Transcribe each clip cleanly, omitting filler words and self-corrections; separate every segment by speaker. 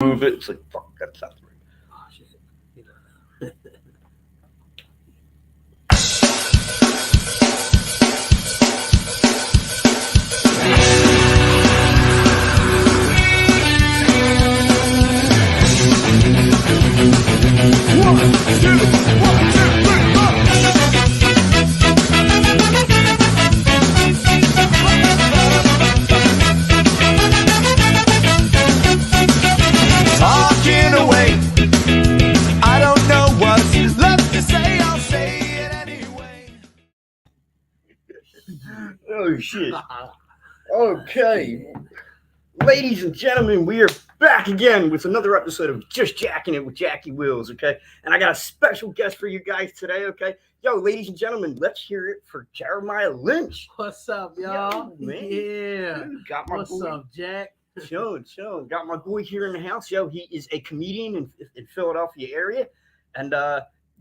Speaker 1: move it. It's like, fuck, that's not right.
Speaker 2: Oh shit. You know.
Speaker 3: Talking away. I don't know what's left to say. I'll say it anyway.
Speaker 1: Oh, shit. Okay. Ladies and gentlemen, we are back again with another episode of Just Jacking It with Jackie Wills, okay? And I got a special guest for you guys today, okay? Yo, ladies and gentlemen, let's hear it for Jeremiah Lynch.
Speaker 2: What's up, y'all?
Speaker 1: Yo, man.
Speaker 2: Yeah.
Speaker 1: Dude, got my
Speaker 2: What's
Speaker 1: boy.
Speaker 2: up, Jack?
Speaker 1: Chilling. Got my boy here in the house. Yo, he is a comedian in Philadelphia area. And,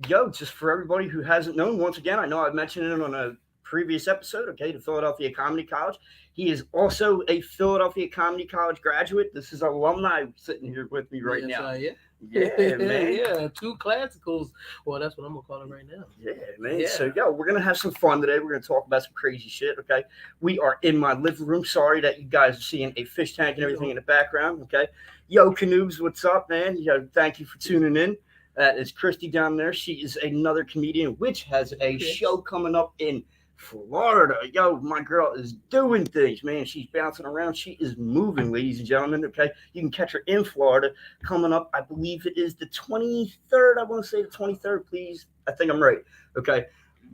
Speaker 1: yo, just for everybody who hasn't known, once again, I know I've mentioned it on a previous episode, okay, the Philadelphia Comedy College. He is also a Philadelphia Comedy College graduate. This is alumni sitting here with me right now.
Speaker 2: Yeah.
Speaker 1: Yeah, man.
Speaker 2: Yeah, two classicals. Well, that's what I'm gonna call it right now.
Speaker 1: Yeah, man.
Speaker 2: Yeah.
Speaker 1: So, yo, we're going to have some fun today. We're going to talk about some crazy shit, okay? We are in my living room. Sorry that you guys are seeing a fish tank and everything in the background, okay? Yo, Canoobs, what's up, man? Yo, thank you for tuning in. That is Christy down there. She is another comedian, which has a show coming up in Florida. Yo, my girl is doing things, man. She's bouncing around. She is moving, ladies and gentlemen. Okay. You can catch her in Florida coming up. I believe it is the 23rd. I want to say the 23rd, please. I think I'm right. Okay.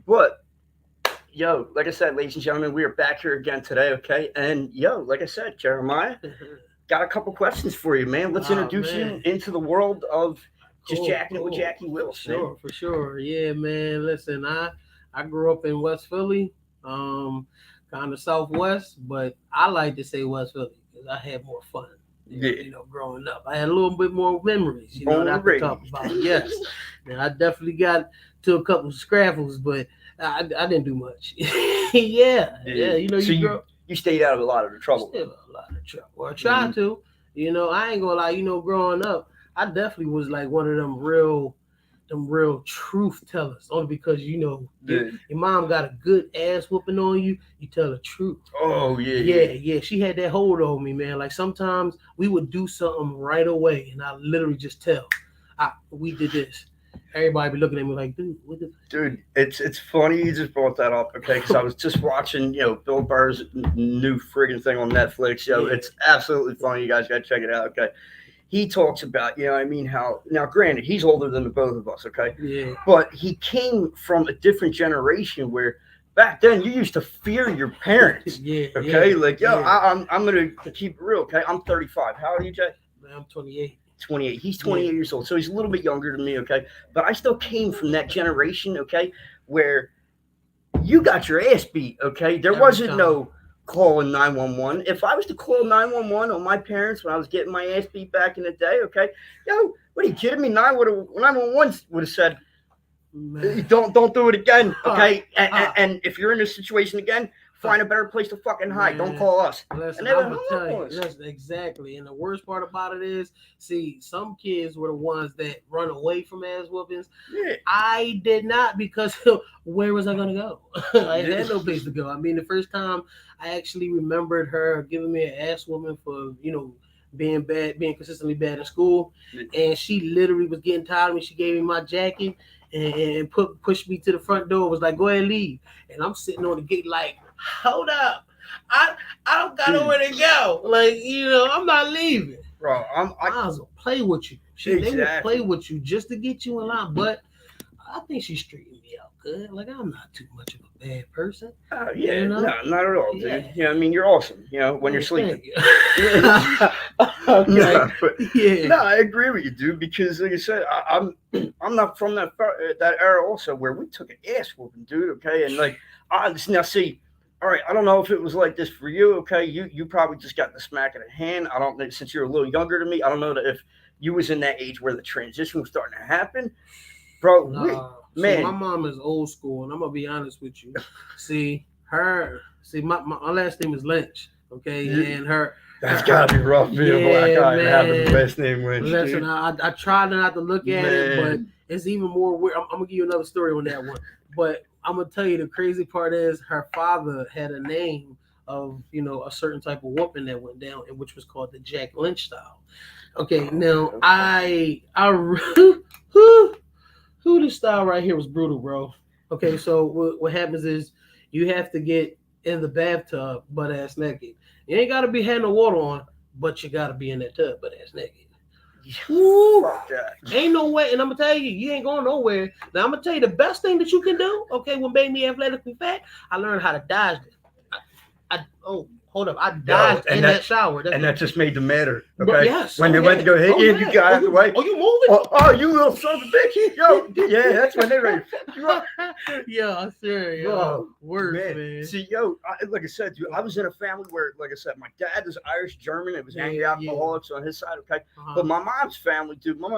Speaker 1: But, yo, like I said, ladies and gentlemen, we are back here again today. Okay. And, yo, like I said, Jeremiah, got a couple questions for you, man. Let's introduce you into the world of Just Jacking It with Jackie Wills.
Speaker 2: For sure. Yeah, man. Listen, I grew up in West Philly, kind of Southwest, but I like to say West Philly because I had more fun. You know, growing up, I had a little bit more memories. You know, that I could talk about. Yes, and I definitely got to a couple of scrapples, but I didn't do much. yeah. You know,
Speaker 1: so you stayed out of a lot of the trouble.
Speaker 2: Still a lot of trouble. Or I tried to. You know, I ain't gonna lie. You know, growing up, I definitely was like one of them real truth tellers, only because you know your mom got a good ass whooping on you, you tell the truth.
Speaker 1: Oh yeah.
Speaker 2: She had that hold on me, man. Like sometimes we would do something right away and I literally just tell, we did this. Everybody be looking at me like, dude, what the
Speaker 1: dude, it's funny you just brought that up, okay? Because I was just watching, Bill Burr's new friggin' thing on Netflix. It's absolutely funny. You guys gotta check it out, okay? He talks about, how, now granted, he's older than the both of us, okay?
Speaker 2: Yeah.
Speaker 1: But he came from a different generation where back then you used to fear your parents. Okay? I'm going to keep it real, okay? I'm 35. How old are you, Jay?
Speaker 2: I'm 28.
Speaker 1: 28. He's 28 years old, so he's a little bit younger than me, okay? But I still came from that generation, okay, where you got your ass beat, okay? There wasn't no calling 911. If I was to call 911 on my parents when I was getting my ass beat back in the day, okay, what are you kidding me? 911 would have said, don't do it again, okay? And if you're in this situation again, find a better place to fucking hide. Don't call us.
Speaker 2: Listen, I'm gonna tell you. Listen, exactly. And the worst part about it is, see, some kids were the ones that run away from ass whoopings.
Speaker 1: Yeah.
Speaker 2: I did not, because where was I gonna go? I had no place to go. I mean, the first time I actually remembered her giving me an ass whooping for, being consistently bad in school, and she literally was getting tired of me. She gave me my jacket and pushed me to the front door. Was like, go ahead and leave. And I'm sitting on the gate like, hold up, I don't got nowhere to go. Like, I'm not leaving.
Speaker 1: Bro, I
Speaker 2: might as well play with you. They will play with you just to get you in line. But I think she's straightened me out good. Like, I'm not too much of a bad person.
Speaker 1: No, not at all, dude. Yeah, I mean, you're awesome. When you're sleeping.
Speaker 2: Okay.
Speaker 1: No, I agree with you, dude. Because, like I said, I'm not from that era also where we took an ass whooping, dude. Okay, and like, now see. All right, I don't know if it was like this for you, okay? You probably just got the smack of the hand. I don't know, since you're a little younger than me, I don't know if you was in that age where the transition was starting to happen. Bro, man.
Speaker 2: See, my mom is old school, and I'm going to be honest with you. My last name is Lynch, okay? And her
Speaker 1: That's gotta be rough being a black
Speaker 2: Yeah,
Speaker 1: guy and having the
Speaker 2: man.
Speaker 1: last name Lynch.
Speaker 2: Listen,
Speaker 1: Dude.
Speaker 2: I tried not to look at it, but
Speaker 1: Man.
Speaker 2: it's even more weird. I'm gonna give you another story on that one. But I'm gonna tell you the crazy part is her father had a name of a certain type of whooping that went down, and which was called the Jack Lynch style. Okay, now who this style right here was brutal, bro. Okay, so what happens is you have to get in the bathtub butt ass naked. You ain't gotta be having no water on, but you gotta be in that tub butt ass naked. Woo.
Speaker 1: Fuck that.
Speaker 2: Ain't no way, and I'm gonna tell you, you ain't going nowhere. Now I'm gonna tell you the best thing that you can do. Okay, what made me athletically fat? I learned how to dodge it. Hold up, I dodged in that shower.
Speaker 1: And that just made them madder. Okay.
Speaker 2: But yes.
Speaker 1: When they went to go hit you, you got out of the way.
Speaker 2: Oh, you moving?
Speaker 1: Oh, you little son of a bitch. Yo, yeah, that's when they ready to fuck you up.
Speaker 2: Yeah, sure.
Speaker 1: Bro,
Speaker 2: Worse,
Speaker 1: man. See, yo, like I said, dude, I was in a family where, like I said, my dad is Irish German. It was angry alcoholics on his side, okay? But my mom's family, dude, my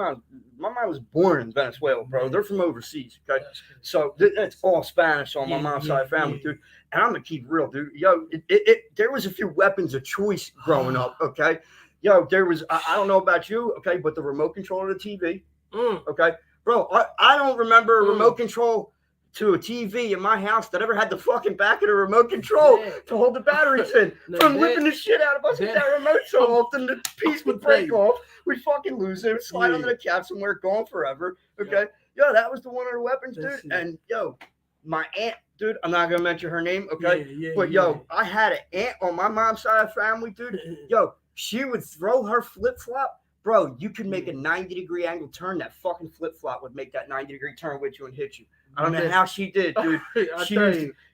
Speaker 1: mom was born in Venezuela, bro. They're from overseas, okay? So it's all Spanish on my mom's side of the family, dude. And I'm gonna keep real, dude. Yo, there was a few weapons of choice growing up, okay? Yo, there was, I don't know about you, okay, but the remote control of the TV, okay? Bro, I don't remember a remote control to a TV in my house that ever had the fucking back of the remote control to hold the batteries in. From whipping the shit out of us with that remote so often, the piece would break off. We'd fucking lose it. It would slide under the couch somewhere, gone forever, okay? Yo, that was the one of the weapons, dude. And, yo, my aunt, dude, I'm not gonna mention her name, okay? But yo, I had an aunt on my mom's side of the family, dude. Yo, she would throw her flip flop, bro. You could make a 90-degree angle turn. That fucking flip flop would make that 90-degree turn with you and hit you. I don't know how she did, dude.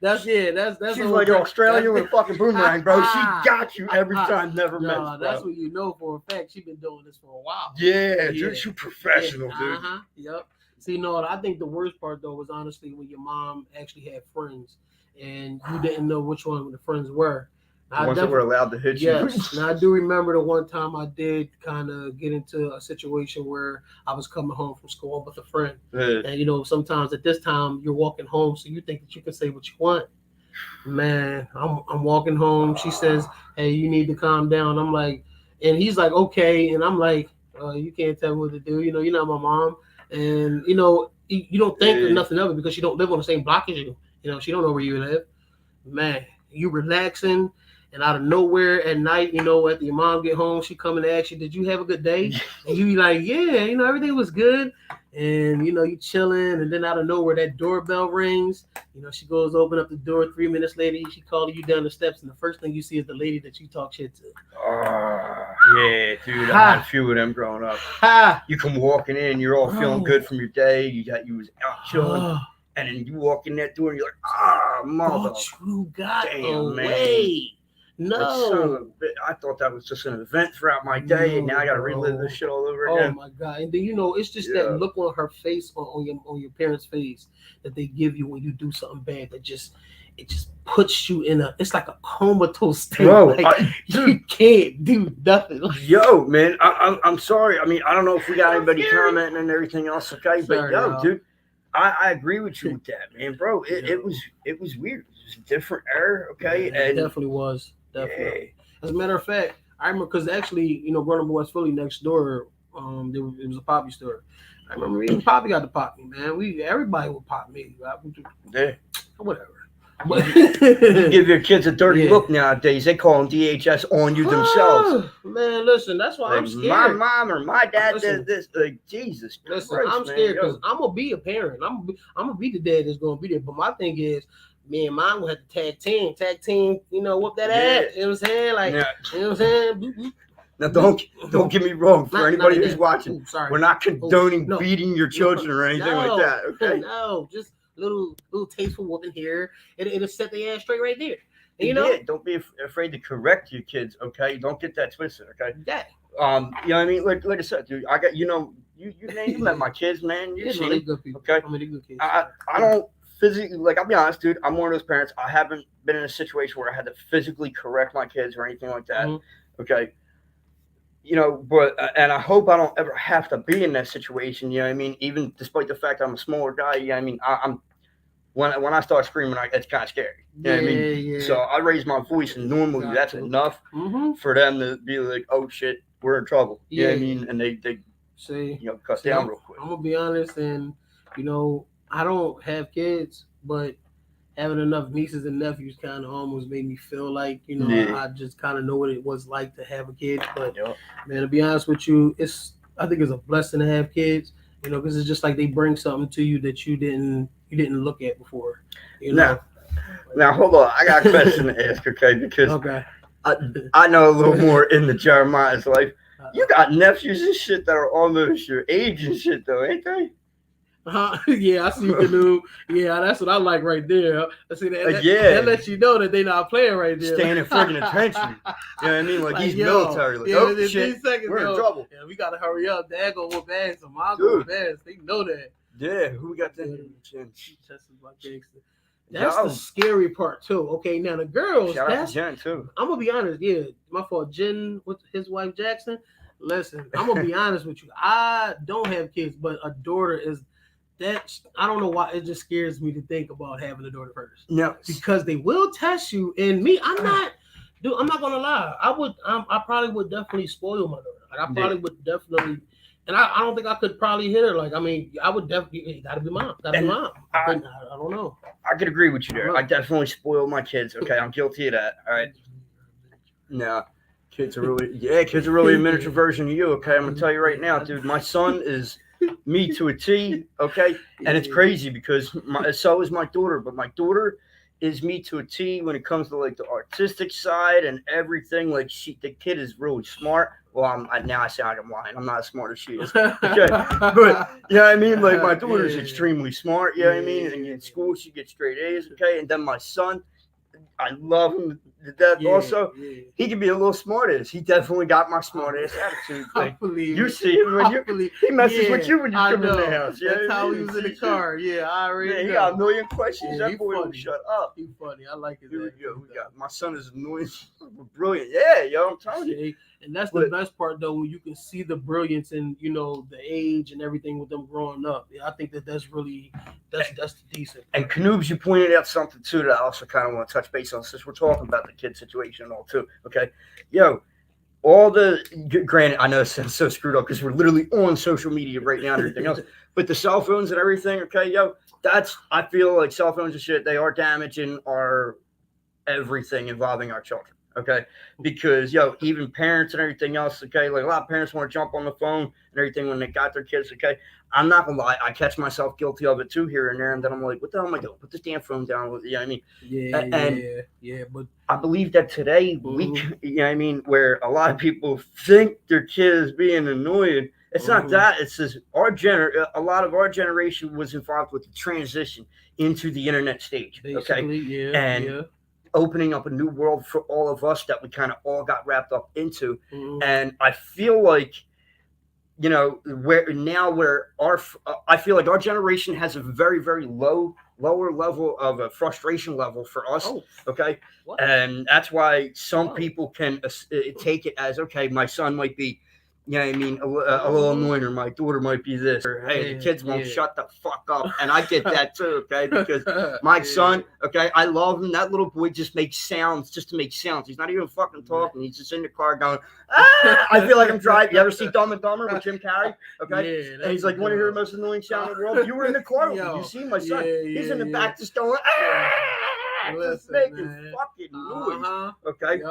Speaker 2: That's
Speaker 1: she's like Australian with a fucking boomerang, bro. She got you every time. Never missed, bro.
Speaker 2: That's what you know for a fact. She's been doing this for a while.
Speaker 1: Yeah, dude. She's professional, dude.
Speaker 2: Yep. See, no, I think the worst part though was honestly when your mom actually had friends and you didn't know which one the friends were.
Speaker 1: The ones that were allowed to hit you.
Speaker 2: Yes. Now I do remember the one time I did kind of get into a situation where I was coming home from school with a friend. And sometimes at this time you're walking home, so you think that you can say what you want. Man, I'm walking home. She says, "Hey, you need to calm down." I'm like, and he's like, "Okay," and I'm like, "You can't tell me what to do. You're not my mom." And you don't think of nothing of it because you don't live on the same block as you. She don't know where you live. Man, you relaxing, and out of nowhere at night, after your mom get home, she come and ask you, "Did you have a good day?" And you be like, "Yeah, everything was good." And you chilling, and then out of nowhere that doorbell rings. She goes open up the door. 3 minutes later, she calling you down the steps, and the first thing you see is the lady that you talk shit to.
Speaker 1: Yeah, dude. I had a few of them growing up. You come walking in, you're all feeling good from your day. You was out chilling, and then you walk in that door, and you're like, mother.
Speaker 2: But you got
Speaker 1: damn,
Speaker 2: away. No,
Speaker 1: I thought that was just an event throughout my day, and now I got to relive this shit all over again.
Speaker 2: Oh my god! And then it's just that look on her face, on your parents' face that they give you when you do something bad. It just puts you in it's like a comatose state.
Speaker 1: Bro,
Speaker 2: you can't do nothing.
Speaker 1: Yo, man, I'm sorry. I mean, I don't know if we got anybody commenting and everything else, okay? But dude, I agree with you with that, man, bro. It was weird. It was a different era, okay?
Speaker 2: Yeah, it definitely was. Definitely. As a matter of fact, I remember because actually, growing up in West Philly next door, it was a poppy store. I remember even Poppy got to pop me, man. Everybody would pop me. Whatever.
Speaker 1: You give your kids a dirty look nowadays. They call them DHS on you themselves.
Speaker 2: Man, listen, that's why I'm scared.
Speaker 1: My mom or my dad did this. Like, Jesus Christ,
Speaker 2: I'm scared because I'm going to be a parent. I'm going to be the dad that's going to be there. But my thing is, me and mom will have to tag team, whoop that ass. You know what I'm saying? Like, you know what I'm saying?
Speaker 1: Now, don't get me wrong. For anybody who's watching, we're not condoning beating your children or anything like that. Okay?
Speaker 2: No, just little tasteful whooping here. It'll set the ass straight right there. And,
Speaker 1: don't be afraid to correct your kids. Okay, don't get that twisted. Okay.
Speaker 2: Yeah.
Speaker 1: You know what I mean? Like I said, dude, I got you met my kids, man. You've seen them.
Speaker 2: Good people.
Speaker 1: Okay.
Speaker 2: I'm a good kid.
Speaker 1: I don't physically, like, I'll be honest, dude. I'm one of those parents. I haven't been in a situation where I had to physically correct my kids or anything like that. Mm-hmm. Okay. But and I hope I don't ever have to be in that situation. You know what I mean? Even despite the fact I'm a smaller guy. Yeah, I mean, when I start screaming, it's kind of scary. You know what I mean?
Speaker 2: Yeah.
Speaker 1: So I raise my voice, and normally that's enough for them to be like, "Oh shit, we're in trouble." You know what I mean? And they
Speaker 2: see,
Speaker 1: cut down real quick.
Speaker 2: I'm gonna be honest, and I don't have kids, but having enough nieces and nephews kind of almost made me feel like I just kind of know what it was like to have a kid. But man, to be honest with you, I think it's a blessing to have kids. Because it's just like they bring something to you that you didn't look at before.
Speaker 1: Now hold on, I got a question to ask, okay? Because I know a little more into Jeremiah's life. You got nephews and shit that are almost your age and shit, though, ain't they?
Speaker 2: Yeah, I see you, Canoe. Yeah, that's what I like right there. I see that lets you know that they not playing right there.
Speaker 1: Staying in friggin' attention. You know what I mean? Like he's military. Like, oh shit, we're in trouble.
Speaker 2: Yeah, we gotta hurry up. Dad gonna whoop ass, so mom gonna whoop ass. They know that.
Speaker 1: Yeah, who we got there?
Speaker 2: That's the scary part too. Okay, now the girls.
Speaker 1: Shout out to Jen too.
Speaker 2: I'm gonna be honest. Yeah, my fault. Jen with his wife Jackson. Listen, I'm gonna be honest with you. I don't have kids, but a daughter is. I don't know why it just scares me to think about having a daughter first.
Speaker 1: No,
Speaker 2: because they will test you. And me, I'm not gonna lie. I probably would definitely spoil my daughter. Like I probably would definitely, and I don't think I could probably hit her. Like I mean, I would definitely gotta be mom. I don't know.
Speaker 1: I could agree with you there. I definitely spoil my kids. Okay, I'm guilty of that. All right. No, kids are really a miniature version of you. Okay, I'm gonna tell you right now, dude. My son is me to a T, okay? And it's crazy because so is my daughter, but my daughter is me to a T when it comes to like the artistic side and everything. Like the kid is really smart. Well, now I sound like I'm lying. I'm not as smart as she is. Okay, but you know what I mean? Like my daughter is extremely smart. You know what I mean? And in school she gets straight A's. Okay, and then my son, I love him to death. Also, he can be a little smart-ass. He definitely got my smart-ass attitude. Like, you see him when he messes with you when you come in the house. Yeah,
Speaker 2: that's how he was in the car. Yeah, I already know.
Speaker 1: He got a million questions. That boy will shut up.
Speaker 2: He's funny. I like it.
Speaker 1: Here we go. My son is annoying, brilliant. Yeah, yo, I'm telling you.
Speaker 2: And that's the best part, though, when you can see the brilliance in, the age and everything with them growing up. I think that's really that's decent.
Speaker 1: And Canoobs, you pointed out something too that I also kind of want to touch base on since we're talking about the kid situation and all too. Okay, granted, I know it sounds so screwed up because we're literally on social media right now and everything else, but the cell phones and everything. Okay, I feel like cell phones and shit, they are damaging our everything involving our children. Okay, because even parents and everything else. Okay, like a lot of parents want to jump on the phone and everything when they got their kids. Okay, I'm not gonna lie, I catch myself guilty of it too here and there, and then I'm like, what the hell am I doing? Put this damn phone down. You know what I mean?
Speaker 2: Yeah. But
Speaker 1: I believe that today where a lot of people think their kid is being annoying. It's not that. It's just a lot of our generation was involved with the transition into the internet stage. Okay, opening up a new world for all of us that we kind of all got wrapped up into. And I feel like, I feel like our generation has a very, very lower level of a frustration level for us. Okay. And that's why some people can take it as, okay, my son might be, a little annoying, or my daughter might be this, or hey, the kids won't shut the fuck up. And I get that too, okay? Because my son, okay, I love him. That little boy just makes sounds just to make sounds. He's not even fucking talking. He's just in the car going, ah! I feel like I'm driving. You ever see Dumb and Dumber with Jim Carrey? Okay, and he's like, want to hear the most annoying sound in the world? You were in the car with me. You see my son? He's in the back just going, ah! Just making fucking noise. Okay,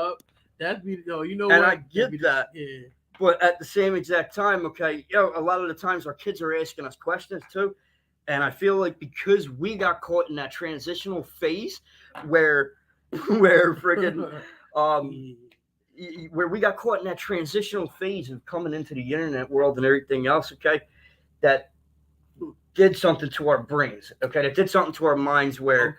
Speaker 2: that'd be
Speaker 1: and I get that. Yeah. But at the same exact time, okay, a lot of the times our kids are asking us questions too. And I feel like because we got caught in that transitional phase where freaking where we got caught in that transitional phase of coming into the internet world and everything else, okay, that did something to our brains, okay, that did something to our minds where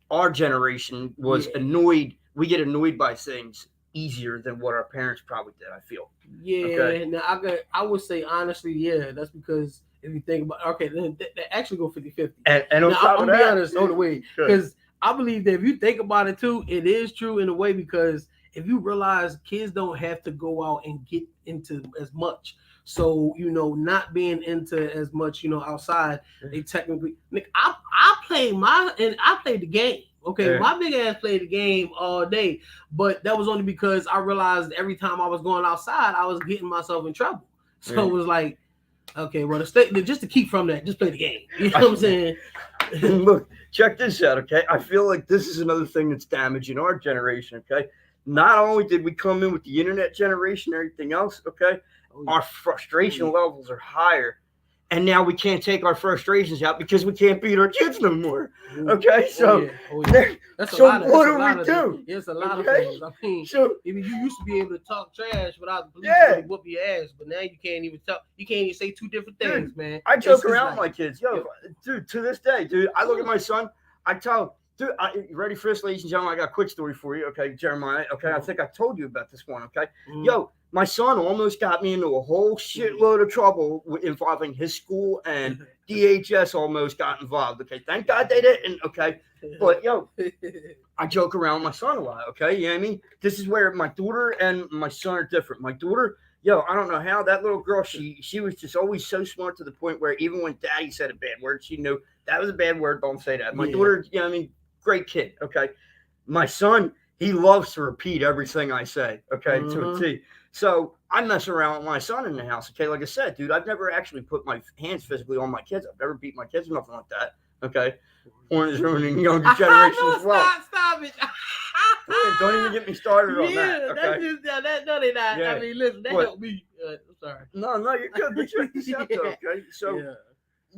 Speaker 1: our generation was annoyed. We get annoyed by things easier than what our parents probably did, I feel.
Speaker 2: Now I would say honestly, that's because if you think about they actually go 50-50.
Speaker 1: And I'm gonna be
Speaker 2: honest on the way, because I believe that if you think about it too, it is true in a way, because if you realize kids don't have to go out and get into as much. So not being into as much outside, they technically. Nick, I played the game. Okay, my big ass played the game all day, but that was only because I realized every time I was going outside, I was getting myself in trouble. So it was like, okay, well, just to keep from that, just play the game. You know what I'm saying?
Speaker 1: Look, check this out, okay? I feel like this is another thing that's damaging our generation, okay? Not only did we come in with the internet generation and everything else, okay, our frustration levels are higher. And now we can't take our frustrations out because we can't beat our kids no more. Okay, so
Speaker 2: that's
Speaker 1: so what do we do?
Speaker 2: It's a lot of things. I mean,
Speaker 1: so
Speaker 2: you used to be able to talk trash without the police really whoop your ass, but now you can't even talk. You can't even say two different things,
Speaker 1: dude,
Speaker 2: man.
Speaker 1: I joke around with my kids, dude. To this day, dude, I look at my son. I tell him, dude, you ready for this, ladies and gentlemen? I got a quick story for you, okay, Jeremiah. Okay, I think I told you about this one. Okay, yo. My son almost got me into a whole shitload of trouble involving his school, and DHS almost got involved. Okay, thank God they didn't. Okay, but I joke around with my son a lot. Okay, you know what I mean? This is where my daughter and my son are different. My daughter, I don't know how that little girl, she was just always so smart to the point where even when Daddy said a bad word, she knew that was a bad word. Don't say that. My daughter, great kid. Okay, my son, he loves to repeat everything I say. Okay, to a T. So I mess around with my son in the house. Okay, like I said, dude, I've never actually put my hands physically on my kids. I've never beat my kids or nothing like that. Okay, porn is ruining younger generation as well.
Speaker 2: Stop it!
Speaker 1: Don't even get me started on that. Okay?
Speaker 2: No, they not. I mean, listen, that helped me. I'm sorry.
Speaker 1: No, you're good. But check this out, though. Okay, so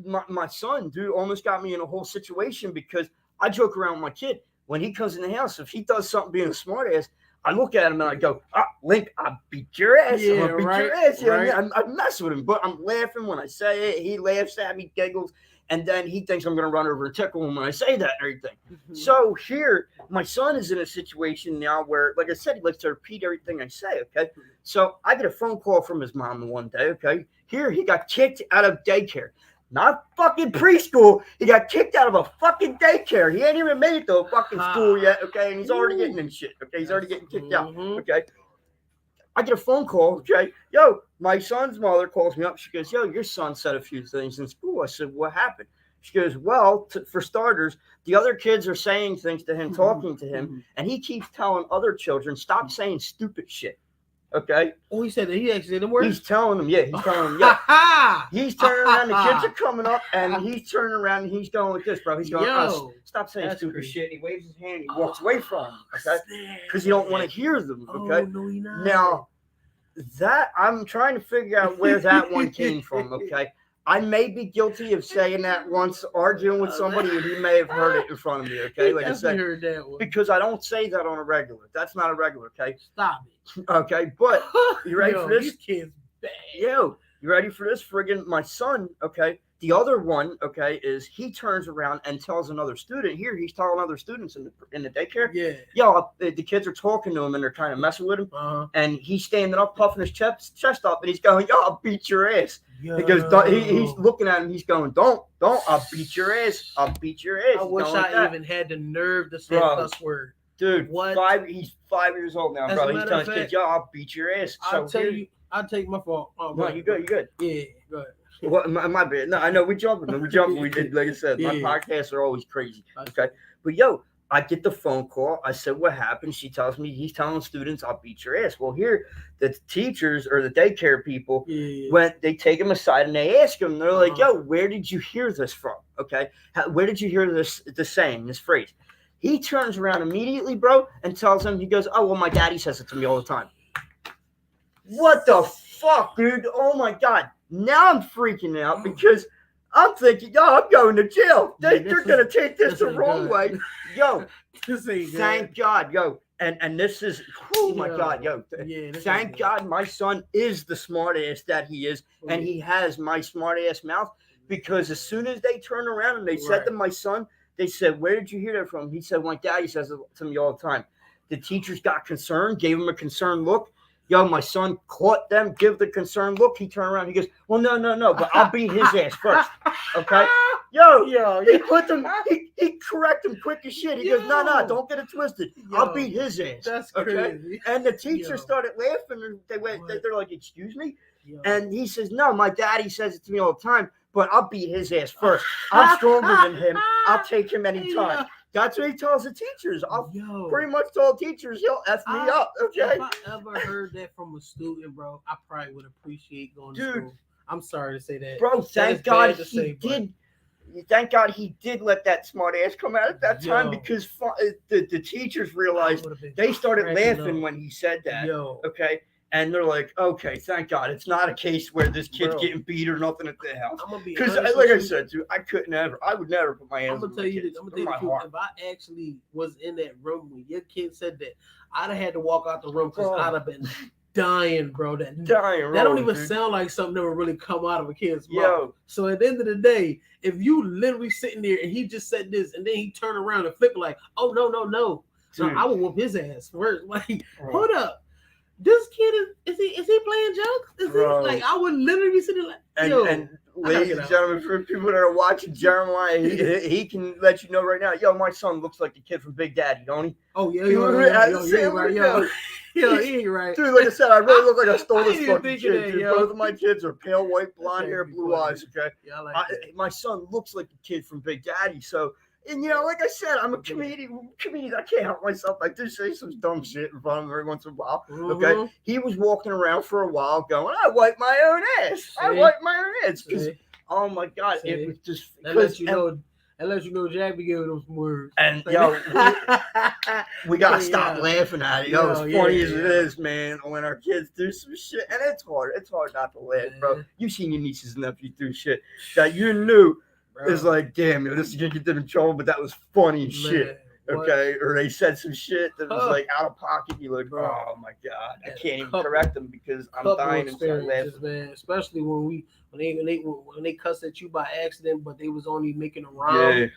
Speaker 1: my son, dude, almost got me in a whole situation because I joke around with my kid when he comes in the house. If he does something being a smartass, I look at him and I go, Link, I'll beat your ass. I'm going to beat your ass. You know what I mean? I mess with him, but I'm laughing when I say it. He laughs at me, giggles, and then he thinks I'm going to run over and tickle him when I say that and everything. So here, my son is in a situation now where, like I said, he likes to repeat everything I say, okay? So I get a phone call from his mom one day, okay? Here, he got kicked out of daycare. Not fucking preschool. He got kicked out of a fucking daycare. He ain't even made it to a fucking school yet, okay? And he's already getting in shit, okay? He's already getting kicked out, okay? I get a phone call, okay? Yo, my son's mother calls me up. She goes, yo, your son said a few things in school. I said, what happened? She goes, well, for starters, the other kids are saying things to him, talking to him, and he keeps telling other children, stop saying stupid shit. Okay.
Speaker 2: Oh, he said that he actually didn't work.
Speaker 1: He's telling them, He's telling them, He's turning around. The kids are coming up, and he's turning around, and he's going like this, bro. He's going, stop saying stupid shit. He waves his hand, and he walks away from them, okay? Because he don't want to hear them, okay?
Speaker 2: Oh, no, he not.
Speaker 1: Now, that I'm trying to figure out where that one came from, okay? I may be guilty of saying that once, arguing with somebody, and he may have heard it in front of me, okay? Like I said,
Speaker 2: heard that one.
Speaker 1: because I don't say that on a regular. That's not a regular, okay?
Speaker 2: Stop it.
Speaker 1: Okay, but you ready for this?
Speaker 2: These kids bad.
Speaker 1: You ready for this? Friggin' my son, okay? The other one, okay, is he turns around and tells another student. Here, he's telling other students in the daycare.
Speaker 2: Yeah.
Speaker 1: The kids are talking to him and they're kind of messing with him. And he's standing up, puffing his chest up, and he's going, I'll beat your ass. He goes, he's looking at him. He's going, don't, I'll beat your ass. I'll beat your ass.
Speaker 2: I wish I even had the nerve to say a cuss word.
Speaker 1: Dude, he's 5 years old now, bro. He's telling his kids, I'll beat your ass.
Speaker 2: I'll take my fault.
Speaker 1: No, you good.
Speaker 2: Yeah, go ahead.
Speaker 1: What, my bad. No, I know we jumping. We did, like I said, my podcasts are always crazy. Okay. But I get the phone call. I said, what happened? She tells me he's telling students, I'll beat your ass. Well, here, the teachers or the daycare people, when they take him aside and they ask him, they're like, yo, where did you hear this from? Okay. Where did you hear this phrase? He turns around immediately, bro, and tells him, he goes, oh, well, my daddy says it to me all the time. What the fuck, dude? Oh, my God. Now I'm freaking out because I'm thinking, I'm going to jail. They're going to take this the wrong way. Thank God, And this is, my God, thank God my son is the smart ass that he is, and he has my smart ass mouth, because as soon as they turn around and they said to my son, they said, where did you hear that from? He said, my daddy says it to me all the time. The teachers got concerned, gave him a concerned look. My son caught them, give the concerned look. He turned around. He goes, well, no, but I'll beat his ass first. Okay? He put them, he corrected him quick as shit. He goes, no, don't get it twisted. I'll beat his ass.
Speaker 2: That's crazy.
Speaker 1: And the teacher started laughing. And they're like, excuse me?
Speaker 2: Yo.
Speaker 1: And he says, no, my daddy says it to me all the time, but I'll beat his ass first. I'm stronger than him. I'll take him anytime.
Speaker 2: Yeah.
Speaker 1: That's what he tells the teachers. I'll
Speaker 2: Yo.
Speaker 1: pretty much tell teachers he'll F me up, okay?
Speaker 2: If I ever heard that from a student, bro, I probably would appreciate going to school. I'm sorry to say that.
Speaker 1: Bro,
Speaker 2: That
Speaker 1: thank
Speaker 2: is
Speaker 1: God
Speaker 2: bad to
Speaker 1: he
Speaker 2: say, but-
Speaker 1: did. Thank God he did let that smart ass come out at that time,
Speaker 2: Yo.
Speaker 1: because the teachers
Speaker 2: I
Speaker 1: realized,
Speaker 2: would've been
Speaker 1: they started
Speaker 2: cracking
Speaker 1: laughing
Speaker 2: up.
Speaker 1: when he said that.
Speaker 2: Yo.
Speaker 1: Okay. And they're like, okay, thank God. It's not a case where this kid's
Speaker 2: Bro.
Speaker 1: getting beat or nothing at the house.
Speaker 2: I'm gonna be
Speaker 1: Because,
Speaker 2: honest
Speaker 1: like
Speaker 2: with
Speaker 1: I
Speaker 2: you.
Speaker 1: said, dude, I would never put my hands
Speaker 2: I'm gonna
Speaker 1: on
Speaker 2: tell
Speaker 1: my
Speaker 2: you
Speaker 1: kids.
Speaker 2: this. I'm gonna
Speaker 1: They're
Speaker 2: tell you
Speaker 1: my
Speaker 2: the truth.
Speaker 1: heart.
Speaker 2: If I actually was in that room when your kid said that, I'd have had to walk out the room because
Speaker 1: Bro.
Speaker 2: I'd have been dying, bro. That
Speaker 1: Dying,
Speaker 2: don't
Speaker 1: rolling,
Speaker 2: even
Speaker 1: dude.
Speaker 2: sound like something that would really come out of a kid's mouth.
Speaker 1: Yo.
Speaker 2: So at the end of the day, if you literally sitting there and he just said this and then he turned around and flipped like, oh no, so
Speaker 1: Dude.
Speaker 2: I would whoop his ass first. Like,
Speaker 1: Bro.
Speaker 2: hold up. This kid is he playing jokes? Is he
Speaker 1: Bro.
Speaker 2: like I would literally be sitting like yo,
Speaker 1: And
Speaker 2: I gotta
Speaker 1: ladies
Speaker 2: get
Speaker 1: and
Speaker 2: out.
Speaker 1: gentlemen, for people that are watching Jeremiah, he can let you know right now. Yo, my son looks like the kid from Big Daddy, don't he?
Speaker 2: oh yeah,
Speaker 1: You
Speaker 2: yo,
Speaker 1: were
Speaker 2: yo,
Speaker 1: at
Speaker 2: yo,
Speaker 1: the
Speaker 2: you ain't
Speaker 1: same
Speaker 2: right,
Speaker 1: window.
Speaker 2: yo, he ain't right.
Speaker 1: Dude, like I said, I really look like I stole
Speaker 2: I
Speaker 1: this
Speaker 2: didn't even
Speaker 1: fucking
Speaker 2: think of
Speaker 1: kid,
Speaker 2: that,
Speaker 1: dude.
Speaker 2: yo.
Speaker 1: Both of my kids are pale white, blonde
Speaker 2: That's
Speaker 1: hair,
Speaker 2: actually
Speaker 1: blue
Speaker 2: funny.
Speaker 1: eyes, okay?
Speaker 2: Yeah, I like
Speaker 1: I,
Speaker 2: that.
Speaker 1: my son looks like the kid from Big Daddy, so... And, you know, like I said, I'm a comedian. I can't help myself. I do say some dumb shit in front of him every once in a while. Okay,
Speaker 2: Mhm.
Speaker 1: he was walking around for a while, going, "I wipe my own ass. I
Speaker 2: See?
Speaker 1: wipe my own ass." Because,
Speaker 2: See?
Speaker 1: oh my God,
Speaker 2: See?
Speaker 1: it was just
Speaker 2: That lets you know. That lets you know Jack be giving them some words.
Speaker 1: And
Speaker 2: Like-
Speaker 1: yo, we gotta
Speaker 2: Yeah.
Speaker 1: stop laughing at it. Yo, as
Speaker 2: Yo,
Speaker 1: funny
Speaker 2: yeah,
Speaker 1: as it
Speaker 2: yeah.
Speaker 1: is, man, when our kids do some shit, and it's hard not to laugh, bro.
Speaker 2: Yeah.
Speaker 1: You seen your nieces and nephews do shit that you knew
Speaker 2: Bro,
Speaker 1: is like, damn, yo, this is gonna get them in trouble, but that was funny as shit.
Speaker 2: man, what-
Speaker 1: Okay, or they said some shit that was
Speaker 2: Huh.
Speaker 1: like out of pocket. You're like,
Speaker 2: Bro.
Speaker 1: oh my God, I
Speaker 2: Yeah,
Speaker 1: can't even
Speaker 2: couple-
Speaker 1: correct them because I'm
Speaker 2: couple
Speaker 1: dying inside
Speaker 2: experiences,
Speaker 1: laughing.
Speaker 2: man. Especially when they cussed at you by accident, but they was only making a rhyme.
Speaker 1: Yeah,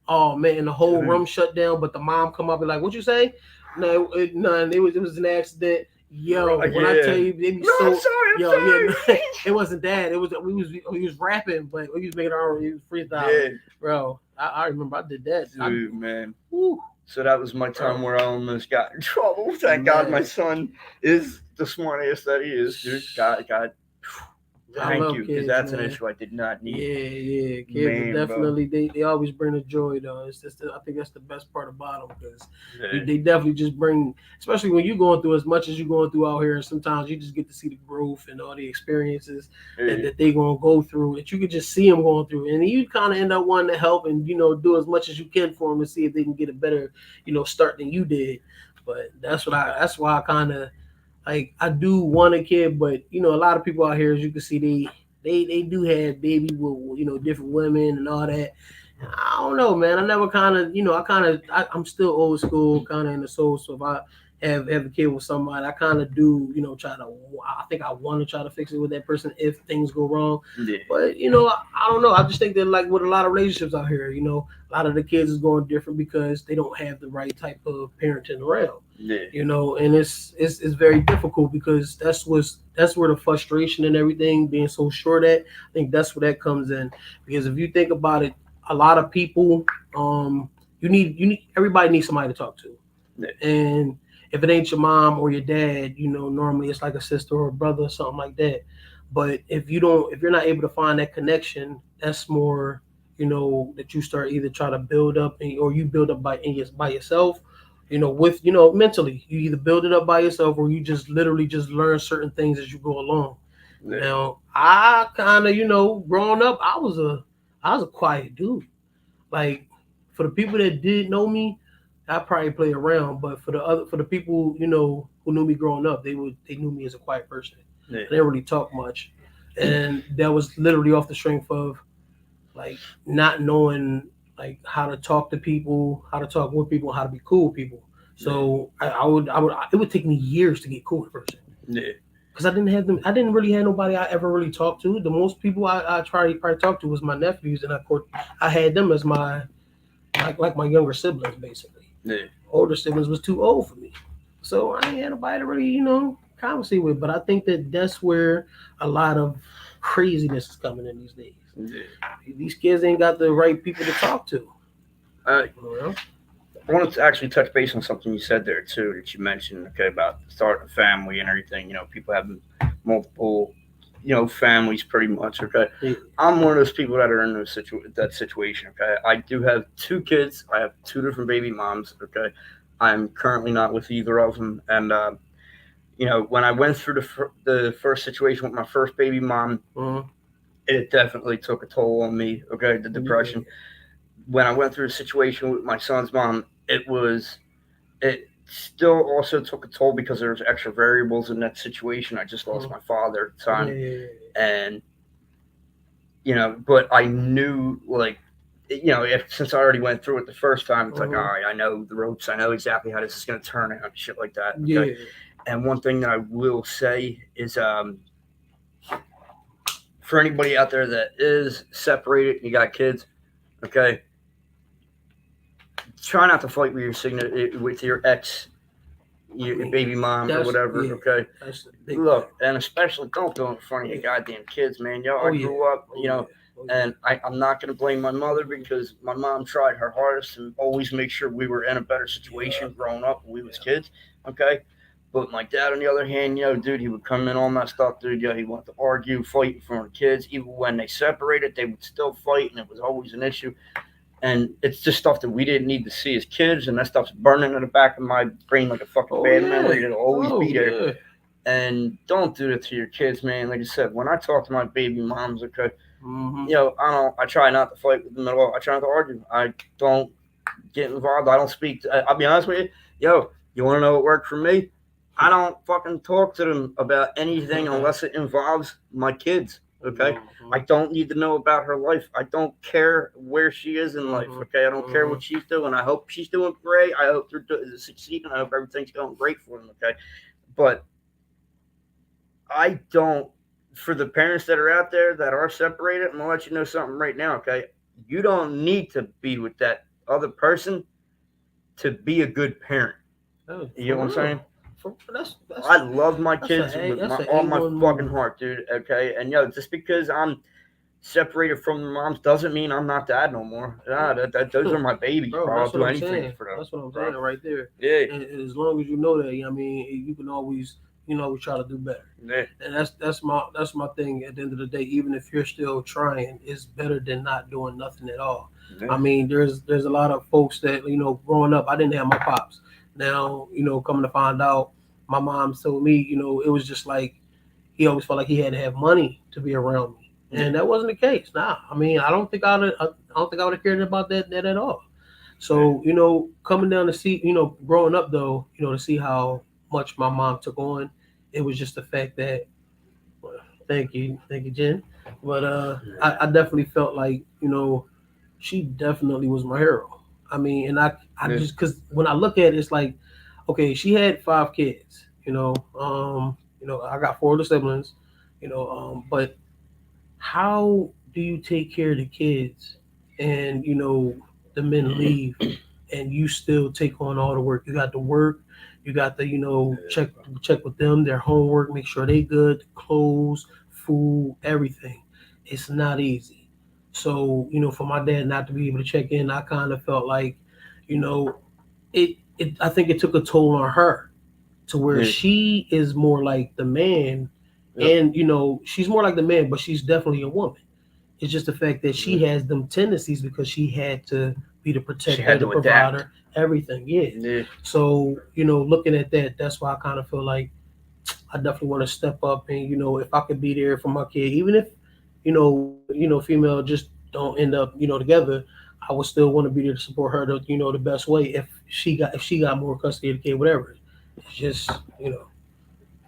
Speaker 2: Oh man, and the whole
Speaker 1: Dude.
Speaker 2: room shut down. But the mom come up and like, "What you say?" No, it was an accident. Yo,
Speaker 1: Right,
Speaker 2: when I
Speaker 1: yeah.
Speaker 2: tell you, they be
Speaker 1: no,
Speaker 2: so.
Speaker 1: I'm sorry, I'm
Speaker 2: Yo,
Speaker 1: sorry.
Speaker 2: yeah, it wasn't that. It was he was rapping, but he was making our freestyle.
Speaker 1: Yeah,
Speaker 2: Bro, I remember I did that.
Speaker 1: dude, man.
Speaker 2: Woo.
Speaker 1: So that was my time where I almost got in trouble. Thank God my
Speaker 2: Man.
Speaker 1: son is the smart ass that he is, dude. God,
Speaker 2: I
Speaker 1: thank
Speaker 2: love
Speaker 1: you, because
Speaker 2: kids,
Speaker 1: that's
Speaker 2: man.
Speaker 1: an issue I did not
Speaker 2: Yeah,
Speaker 1: need.
Speaker 2: yeah, kids
Speaker 1: Man,
Speaker 2: are
Speaker 1: bro.
Speaker 2: definitely they always bring the joy though. It's just I think that's the best part about them because
Speaker 1: Yeah.
Speaker 2: they definitely just bring, especially when you're going through as much as you're going through out here. And sometimes you just get to see the growth and all the experiences that they gonna go through. That you can just see them going through, and you kind of end up wanting to help and do as much as you can for them and see if they can get a better start than you did. But that's why I kind of like I do want a kid, but a lot of people out here, as you can see, they do have baby with different women and all that. I don't know, man. I never I'm still old school, kind of in the soul. So if I have a kid with somebody, I kind of do I think I want to try to fix it with that person if things go wrong.
Speaker 1: Yeah.
Speaker 2: But I don't know. I just think that like with a lot of relationships out here, a lot of the kids is going different because they don't have the right type of parenting around.
Speaker 1: Yeah.
Speaker 2: And it's very difficult because that's where the frustration and everything being so short at. I think that's where that comes in. Because if you think about it, a lot of people, everybody needs somebody to talk to.
Speaker 1: Yeah.
Speaker 2: And if it ain't your mom or your dad, normally it's like a sister or a brother or something like that. But if you're not able to find that connection, that's more, that you start either try to build up or you build up by yourself. With mentally, you either build it up by yourself or you just literally just learn certain things as you go along.
Speaker 1: Yeah.
Speaker 2: Now, I kind of, growing up, I was a quiet dude. Like for the people that did know me, I probably play around, but for the people who knew me growing up, they knew me as a quiet person.
Speaker 1: Yeah.
Speaker 2: I didn't really talk much, and that was literally off the strength of like not knowing like how to talk to people, how to talk with people, how to be cool with people. So it would take me years to get cool with a person.
Speaker 1: Yeah.
Speaker 2: Because I didn't really have nobody I ever really talked to. The most people I tried to probably talk to was my nephews, and I had them as my like my younger siblings basically.
Speaker 1: Yeah.
Speaker 2: Older siblings was too old for me, so I ain't had nobody to really conversate with. But I think that's where a lot of craziness is coming in these days.
Speaker 1: Yeah.
Speaker 2: These kids ain't got the right people to talk to.
Speaker 1: I wanted to actually touch base on something you said there too, that you mentioned, okay, about starting a family and everything. People having multiple families pretty much. Okay,
Speaker 2: Yeah.
Speaker 1: I'm one of those people that are in that situation. Okay, I do have 2 kids. I have 2 different baby moms. Okay, I'm currently not with either of them, and when I went through the first situation with my first baby mom, it definitely took a toll on me. Okay, the depression. When I went through a situation with my son's mom, it still also took a toll because there's extra variables in that situation. I just lost my father at the time, and but I knew, like, since I already went through it the first time, it's like, all right, I know the ropes. I know exactly how this is going to turn out and shit like that. Okay?
Speaker 2: Yeah.
Speaker 1: And one thing that I will say is, for anybody out there that is separated and you got kids, okay, try not to fight with your ex, your baby mom or whatever.
Speaker 2: Yeah,
Speaker 1: okay, look, and especially don't do it in front of your goddamn kids, man. I grew up, and I'm not gonna blame my mother because my mom tried her hardest and always make sure we were in a better situation growing up when we was kids. Okay. But my dad, on the other hand, dude, he would come in all messed up, dude. He wanted to argue, fight in front of the kids. Even when they separated, they would still fight, and it was always an issue. And it's just stuff that we didn't need to see as kids, and that stuff's burning in the back of my brain like a fucking bad memory. It'll always be there.
Speaker 2: Yeah.
Speaker 1: And don't do that to your kids, man. Like I said, when I talk to my baby moms, okay, I try not to fight with them at all. I try not to argue. I don't get involved. I don't speak. I'll be honest with you. You want to know what worked for me? I don't fucking talk to them about anything unless it involves my kids. Okay, I don't need to know about her life. I don't care where she is in life. Okay, I don't care what she's doing. I hope she's doing great. I hope they're succeeding. I hope everything's going great for them. Okay, but I don't. For the parents that are out there that are separated, I'm gonna let you know something right now. Okay, you don't need to be with that other person to be a good parent. You know what I'm saying? I love my kids with all my fucking heart, dude. Okay, and just because I'm separated from the moms doesn't mean I'm not dad no more. Those are my babies, bro. I'll do anything for them.
Speaker 2: That's what I'm saying right there.
Speaker 1: Yeah.
Speaker 2: And as long as you know that, you can always, try to do better.
Speaker 1: Yeah.
Speaker 2: And that's my thing. At the end of the day, even if you're still trying, it's better than not doing nothing at all. Yeah. There's a lot of folks that growing up, I didn't have my pops. Now coming to find out. My mom told me, it was just like he always felt like he had to have money to be around me, and that wasn't the case. Nah, I don't think I would have cared about that at all. So coming down to see, growing up though, to see how much my mom took on, it was just the fact that. Well, thank you, Jen. But I definitely felt like she definitely was my hero. And I just because when I look at it, it's like. Okay, she had 5 kids, I got 4 other siblings, but how do you take care of the kids and, the men leave and you still take on all the work? You got to work, you got to, check with them, their homework, make sure they good, clothes, food, everything. It's not easy. So, for my dad not to be able to check in, I kind of felt like, I think it took a toll on her to where she is more like the man and, she's more like the man, but she's definitely a woman. It's just the fact that she has them tendencies because she had to be the protector, the provider, everything. Yeah. So, looking at that, that's why I kind of feel like I definitely want to step up and, if I could be there for my kid, even if, female just don't end up, together, I would still want to be there to support her the best way if she got more custody of the kid, whatever. It's just,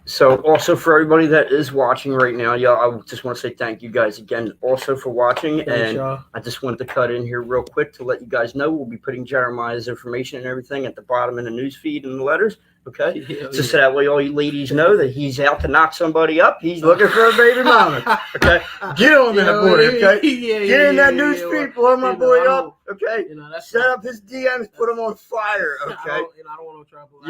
Speaker 1: So also for everybody that is watching right now, I just want to say thank you guys again also for watching.
Speaker 2: Thanks,
Speaker 1: and
Speaker 2: y'all.
Speaker 1: I just wanted to cut in here real quick to let you guys know we'll be putting Jeremiah's information and everything at the bottom in the news feed and the letters. Okay, just so that way all you ladies know that he's out to knock somebody up. He's looking for a baby mama. Okay, get on that boy. Okay, get in that news feed, blow my boy up. Okay, set up his DMs, put him on fire. Okay,
Speaker 2: I don't want no trouble.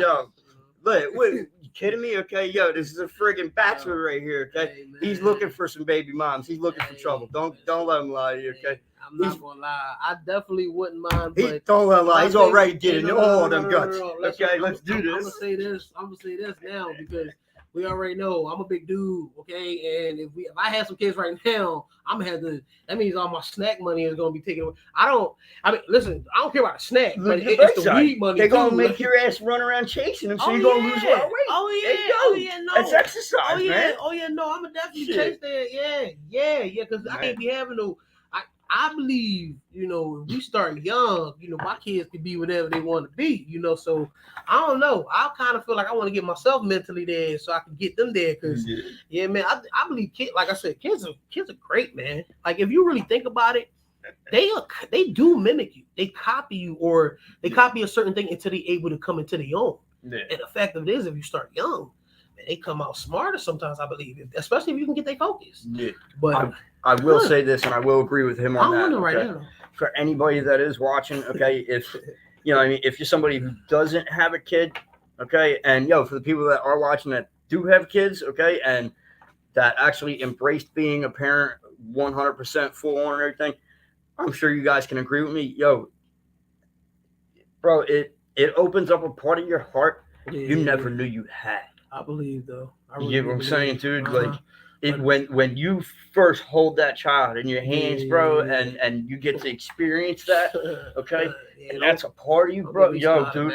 Speaker 1: Wait, you kidding me? Okay, this is a friggin' bachelor right here. Okay, he's looking for some baby moms. He's looking for trouble. Don't let him lie to you. Okay.
Speaker 2: I'm not gonna lie. I definitely wouldn't mind. But
Speaker 1: don't let him lie. He's already getting all them guts. Okay, let's do this.
Speaker 2: I'm gonna say this now because We already know I'm a big dude, okay? And if I have some kids right now, I'm gonna have to. That means all my snack money is gonna be taken away. I mean, listen, I don't care about the snack, but it's the weed money.
Speaker 1: They're gonna
Speaker 2: too.
Speaker 1: make your ass run around chasing them, so you're gonna lose a lot of weight.
Speaker 2: Oh yeah, no.
Speaker 1: That's exercise, man.
Speaker 2: No, I'm gonna definitely chase that. Yeah, because I can't be having no. I believe, if we start young, my kids can be whatever they want to be, so I don't know. I kind of feel like I want to get myself mentally there so I can get them there. Because, man, I believe kids, like I said, kids are great, man. Like, if you really think about it, they do mimic you. They copy you, or they copy a certain thing until they're able to come into their own. Yeah. And the fact of it is, if you start young, man, they come out smarter sometimes, I believe, especially if you can get their focus.
Speaker 1: Yeah.
Speaker 2: But
Speaker 1: I will say this, and I will agree with him on that.
Speaker 2: Right now.
Speaker 1: For anybody that is watching, okay, if if you're somebody who doesn't have a kid, okay, and for the people that are watching that do have kids, okay, and that actually embraced being a parent 100% full on and everything, I'm sure you guys can agree with me. Bro, it opens up a part of your heart you never knew you had.
Speaker 2: I believe, though.
Speaker 1: You get what I'm saying, dude? Like, when you first hold that child in your hands, bro, and you get to experience that, okay, and that's a part of you, bro. Dude,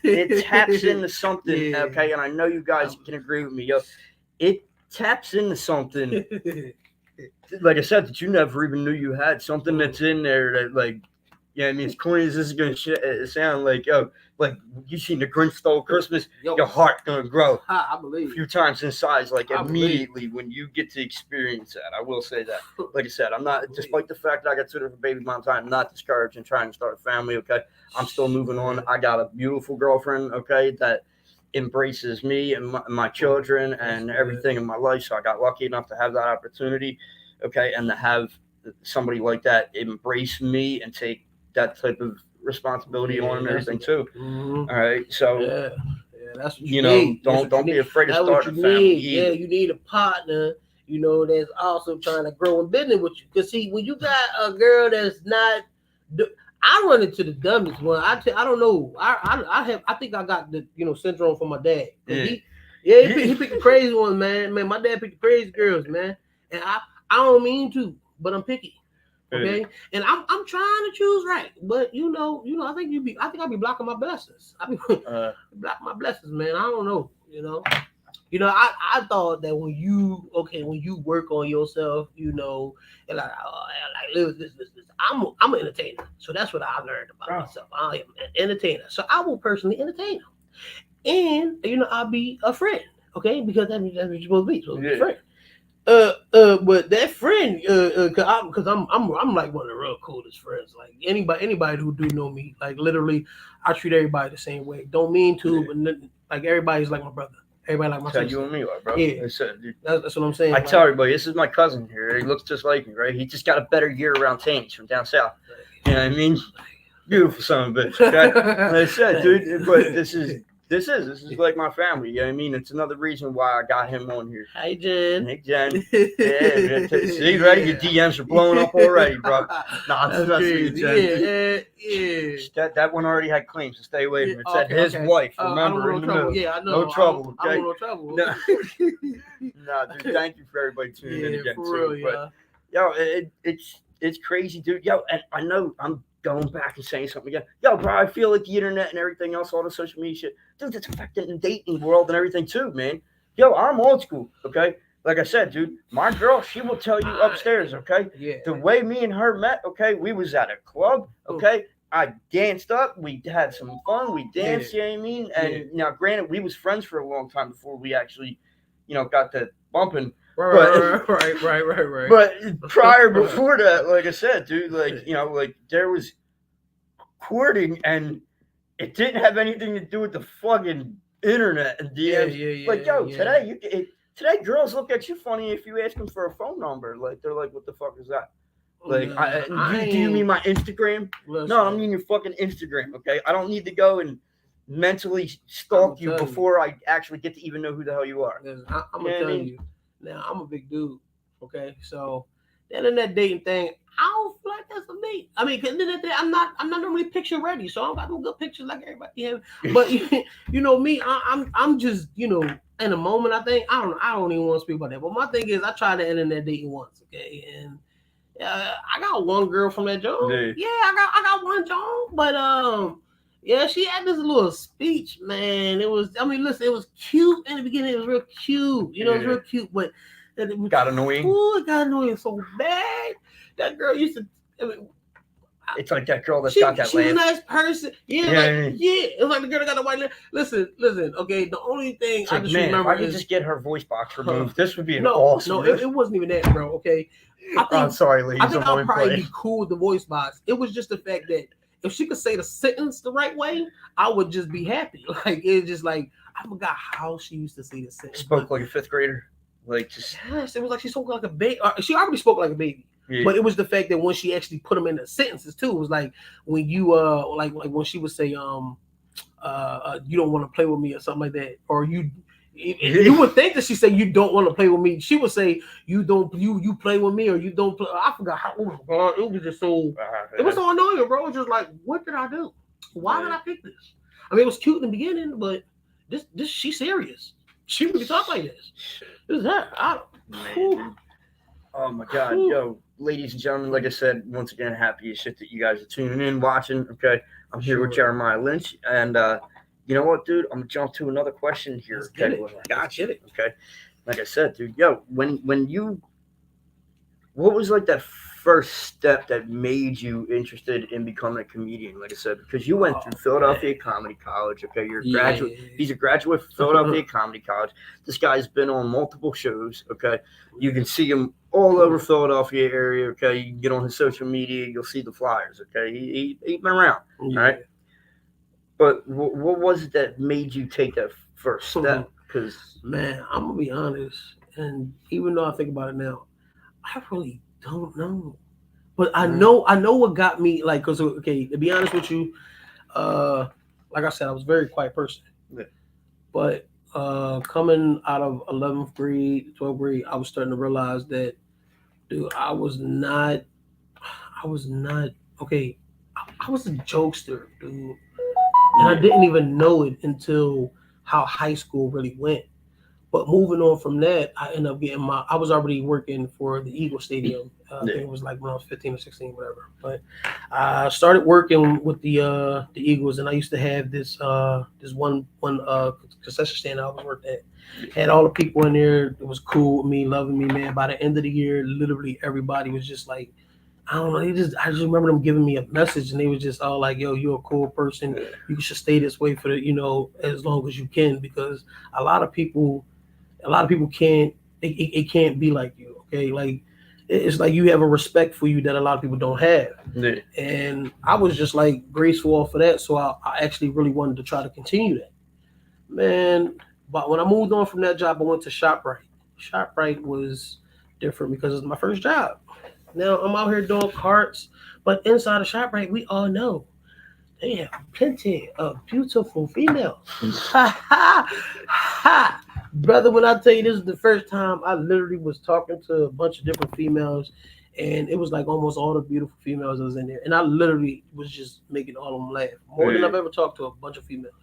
Speaker 1: it taps into something, okay, and I know you guys can agree with me, it taps into something, like I said, that you never even knew you had, something that's in there that, like, I mean, as corny as this is going to sound, like, like you seen the Grinch Stole Christmas, your heart's going to grow
Speaker 2: I believe
Speaker 1: a few times in size, like immediately when you get to experience that. I will say that. Like I said, I'm not, despite the fact that I got 2 different baby moms, I'm not discouraged in trying to start a family, okay? I'm still moving on. I got a beautiful girlfriend, okay, that embraces me and my children and everything in my life. So I got lucky enough to have that opportunity, okay, and to have somebody like that embrace me and take that type of responsibility on and everything too.
Speaker 2: Mm-hmm.
Speaker 1: All right, so
Speaker 2: that's what you need.
Speaker 1: Don't be afraid to start a family.
Speaker 2: Yeah, you need a partner, that's also trying to grow in business with you. Because see, when you got a girl that's not, I run into the dumbest one. I don't know. I think I got the syndrome from my dad. He picked the crazy ones, man. Man, my dad picked the crazy girls, man. And I don't mean to, but I'm picky. Okay, and I'm trying to choose right, but I think I'll be blocking my blessings. I be blocking my blessings, man. I don't know, I thought that when you work on yourself, and like this. I'm an entertainer, so that's what I learned about myself. I am an entertainer, so I will personally entertain them, and I'll be a friend, okay, because that's what you're supposed to be. So be a friend. But that friend, cause I'm like one of the real coolest friends. Like anybody who do know me, like literally, I treat everybody the same way. Don't mean to, but like everybody's like my brother. Everybody like my sister.
Speaker 1: You and me are, bro.
Speaker 2: Yeah, that's what I'm saying.
Speaker 1: I tell everybody, this is my cousin here. He looks just like me, right? He just got a better year-round tan. He's from down south. You know what I mean? Beautiful son of a bitch. Okay? Like I said, dude, but this is like my family. You know what I mean? It's another reason why I got him on here.
Speaker 2: Hi, Jen.
Speaker 1: Hey, Jen. Yeah, see, right? Your DMs are blowing up already, bro. Nah, that's crazy. Yeah. That one already had claims, so stay away from it. It said his wife. Remember, in the middle.
Speaker 2: Yeah, I know.
Speaker 1: No trouble. Okay?
Speaker 2: I want no trouble.
Speaker 1: No, dude. Thank you for everybody tuning in again.
Speaker 2: For real,
Speaker 1: but, it's crazy, dude. And I know I'm going back and saying something again. Bro, I feel like the internet and everything else, all the social media shit, dude, that's affecting the dating world and everything too, man. I'm old school, okay? Like I said, dude, my girl, she will tell you upstairs, okay?
Speaker 2: Yeah.
Speaker 1: The way me and her met, okay, we was at a club, okay? I danced up, we had some fun, we danced, you know what I mean? And now, granted, we was friends for a long time before we actually, got to bumping.
Speaker 2: Right.
Speaker 1: But prior, before that, like I said, dude, like there was courting, and it didn't have anything to do with the fucking internet and DMs. Today girls look at you funny if you ask them for a phone number. Like they're like, "What the fuck is that?" Like, do you mean my Instagram?
Speaker 2: Listen.
Speaker 1: No, I mean your fucking Instagram. Okay, I don't need to go and mentally stalk you before I actually get to even know who the hell you are.
Speaker 2: I'm gonna tell you. Now, I'm a big dude, okay? So, the internet dating thing, I don't feel like that's for me. I mean, because I'm not normally picture ready, so I don't got no good pictures like everybody have. But, me, I'm just, in a moment, I think I don't even want to speak about that. But my thing is, I tried the internet dating once, okay, and I got one girl from that job. Yeah, I got one job, but yeah, she had this little speech, man. It was, I mean, listen, it was cute in the beginning. It was real cute, you know, it was real cute, but it was,
Speaker 1: got annoying.
Speaker 2: Ooh, it got annoying so bad. That girl used to. I mean,
Speaker 1: it's like that girl that's got that
Speaker 2: she
Speaker 1: laugh.
Speaker 2: was a nice person. Yeah, it was like the girl that got the white laugh. Listen. Okay, the only thing I just remember
Speaker 1: if I could just get her voice box removed, this would be an awesome.
Speaker 2: No, it wasn't even that, bro. Okay,
Speaker 1: I'm sorry, ladies.
Speaker 2: I think I'll probably be cool with the voice box. It was just the fact that if she could say the sentence the right way, I would just be happy. Like it's just like I forgot how she used to say the sentence.
Speaker 1: Spoke like a fifth grader, like just.
Speaker 2: Yes, it was like she spoke like a baby. She already spoke like a baby. Yeah. But it was the fact that when she actually put them in the sentences too, it was like when you like when she would say you don't want to play with me or something like that, or you would think that she said you don't want to play with me. She would say you play with me or you don't play. I forgot how. Oh my god, it was just so it was so annoying, bro. It was just like, what did I do? Why did I pick this? I mean, it was cute in the beginning, but this she's serious. She really talk like this. This is her.
Speaker 1: Oh my god, yo. Ladies and gentlemen, like I said, once again, happy as shit that you guys are tuning in, watching. Okay, I'm here with Jeramiah Lynch, and you know what, dude? I'm gonna jump to another question here. Okay,
Speaker 2: Gotcha.
Speaker 1: Okay, like I said, dude, yo, when you, what was like that first step that made you interested in becoming a comedian? Like I said, because you went through Philadelphia Comedy College. Okay, you're a graduate. He's a graduate from Philadelphia Comedy College. This guy's been on multiple shows. Okay, you can see him all over Philadelphia area. Okay, you can get on his social media, you'll see the flyers. Okay, he's been around. All right, but what was it that made you take that first step? Because
Speaker 2: man, I'm gonna be honest, and even though I think about it now, I really don't know. But I know what got me, like, because okay, to be honest with you, like I said, I was a very quiet person. Yeah. But coming out of 11th grade, 12th grade, I was starting to realize that, dude, I was not okay. I was a jokester, dude, and I didn't even know it until how high school really went. But moving on from that, I ended up getting I was already working for the Eagle Stadium. I think it was like when I was 15 or 16, whatever. But I started working with the Eagles, and I used to have this one concession stand I was working at. Had all the people in there. It was cool with me, loving me, man. By the end of the year, literally everybody was just like, I don't know. I just remember them giving me a message, and they was just all like, "Yo, you're a cool person. You should stay this way for as long as you can, because a lot of people can't. It can't be like you. Okay, like it's like you have a respect for you that a lot of people don't have." Yeah. And I was just like graceful off of that, so I actually really wanted to try to continue that, man. But when I moved on from that job, I went to ShopRite. ShopRite was different because it was my first job. Now I'm out here doing carts, but inside of ShopRite, we all know they have plenty of beautiful females. Brother, when I tell you this is the first time I literally was talking to a bunch of different females, and it was like almost all the beautiful females that was in there, and I literally was just making all of them laugh more than I've ever talked to a bunch of females.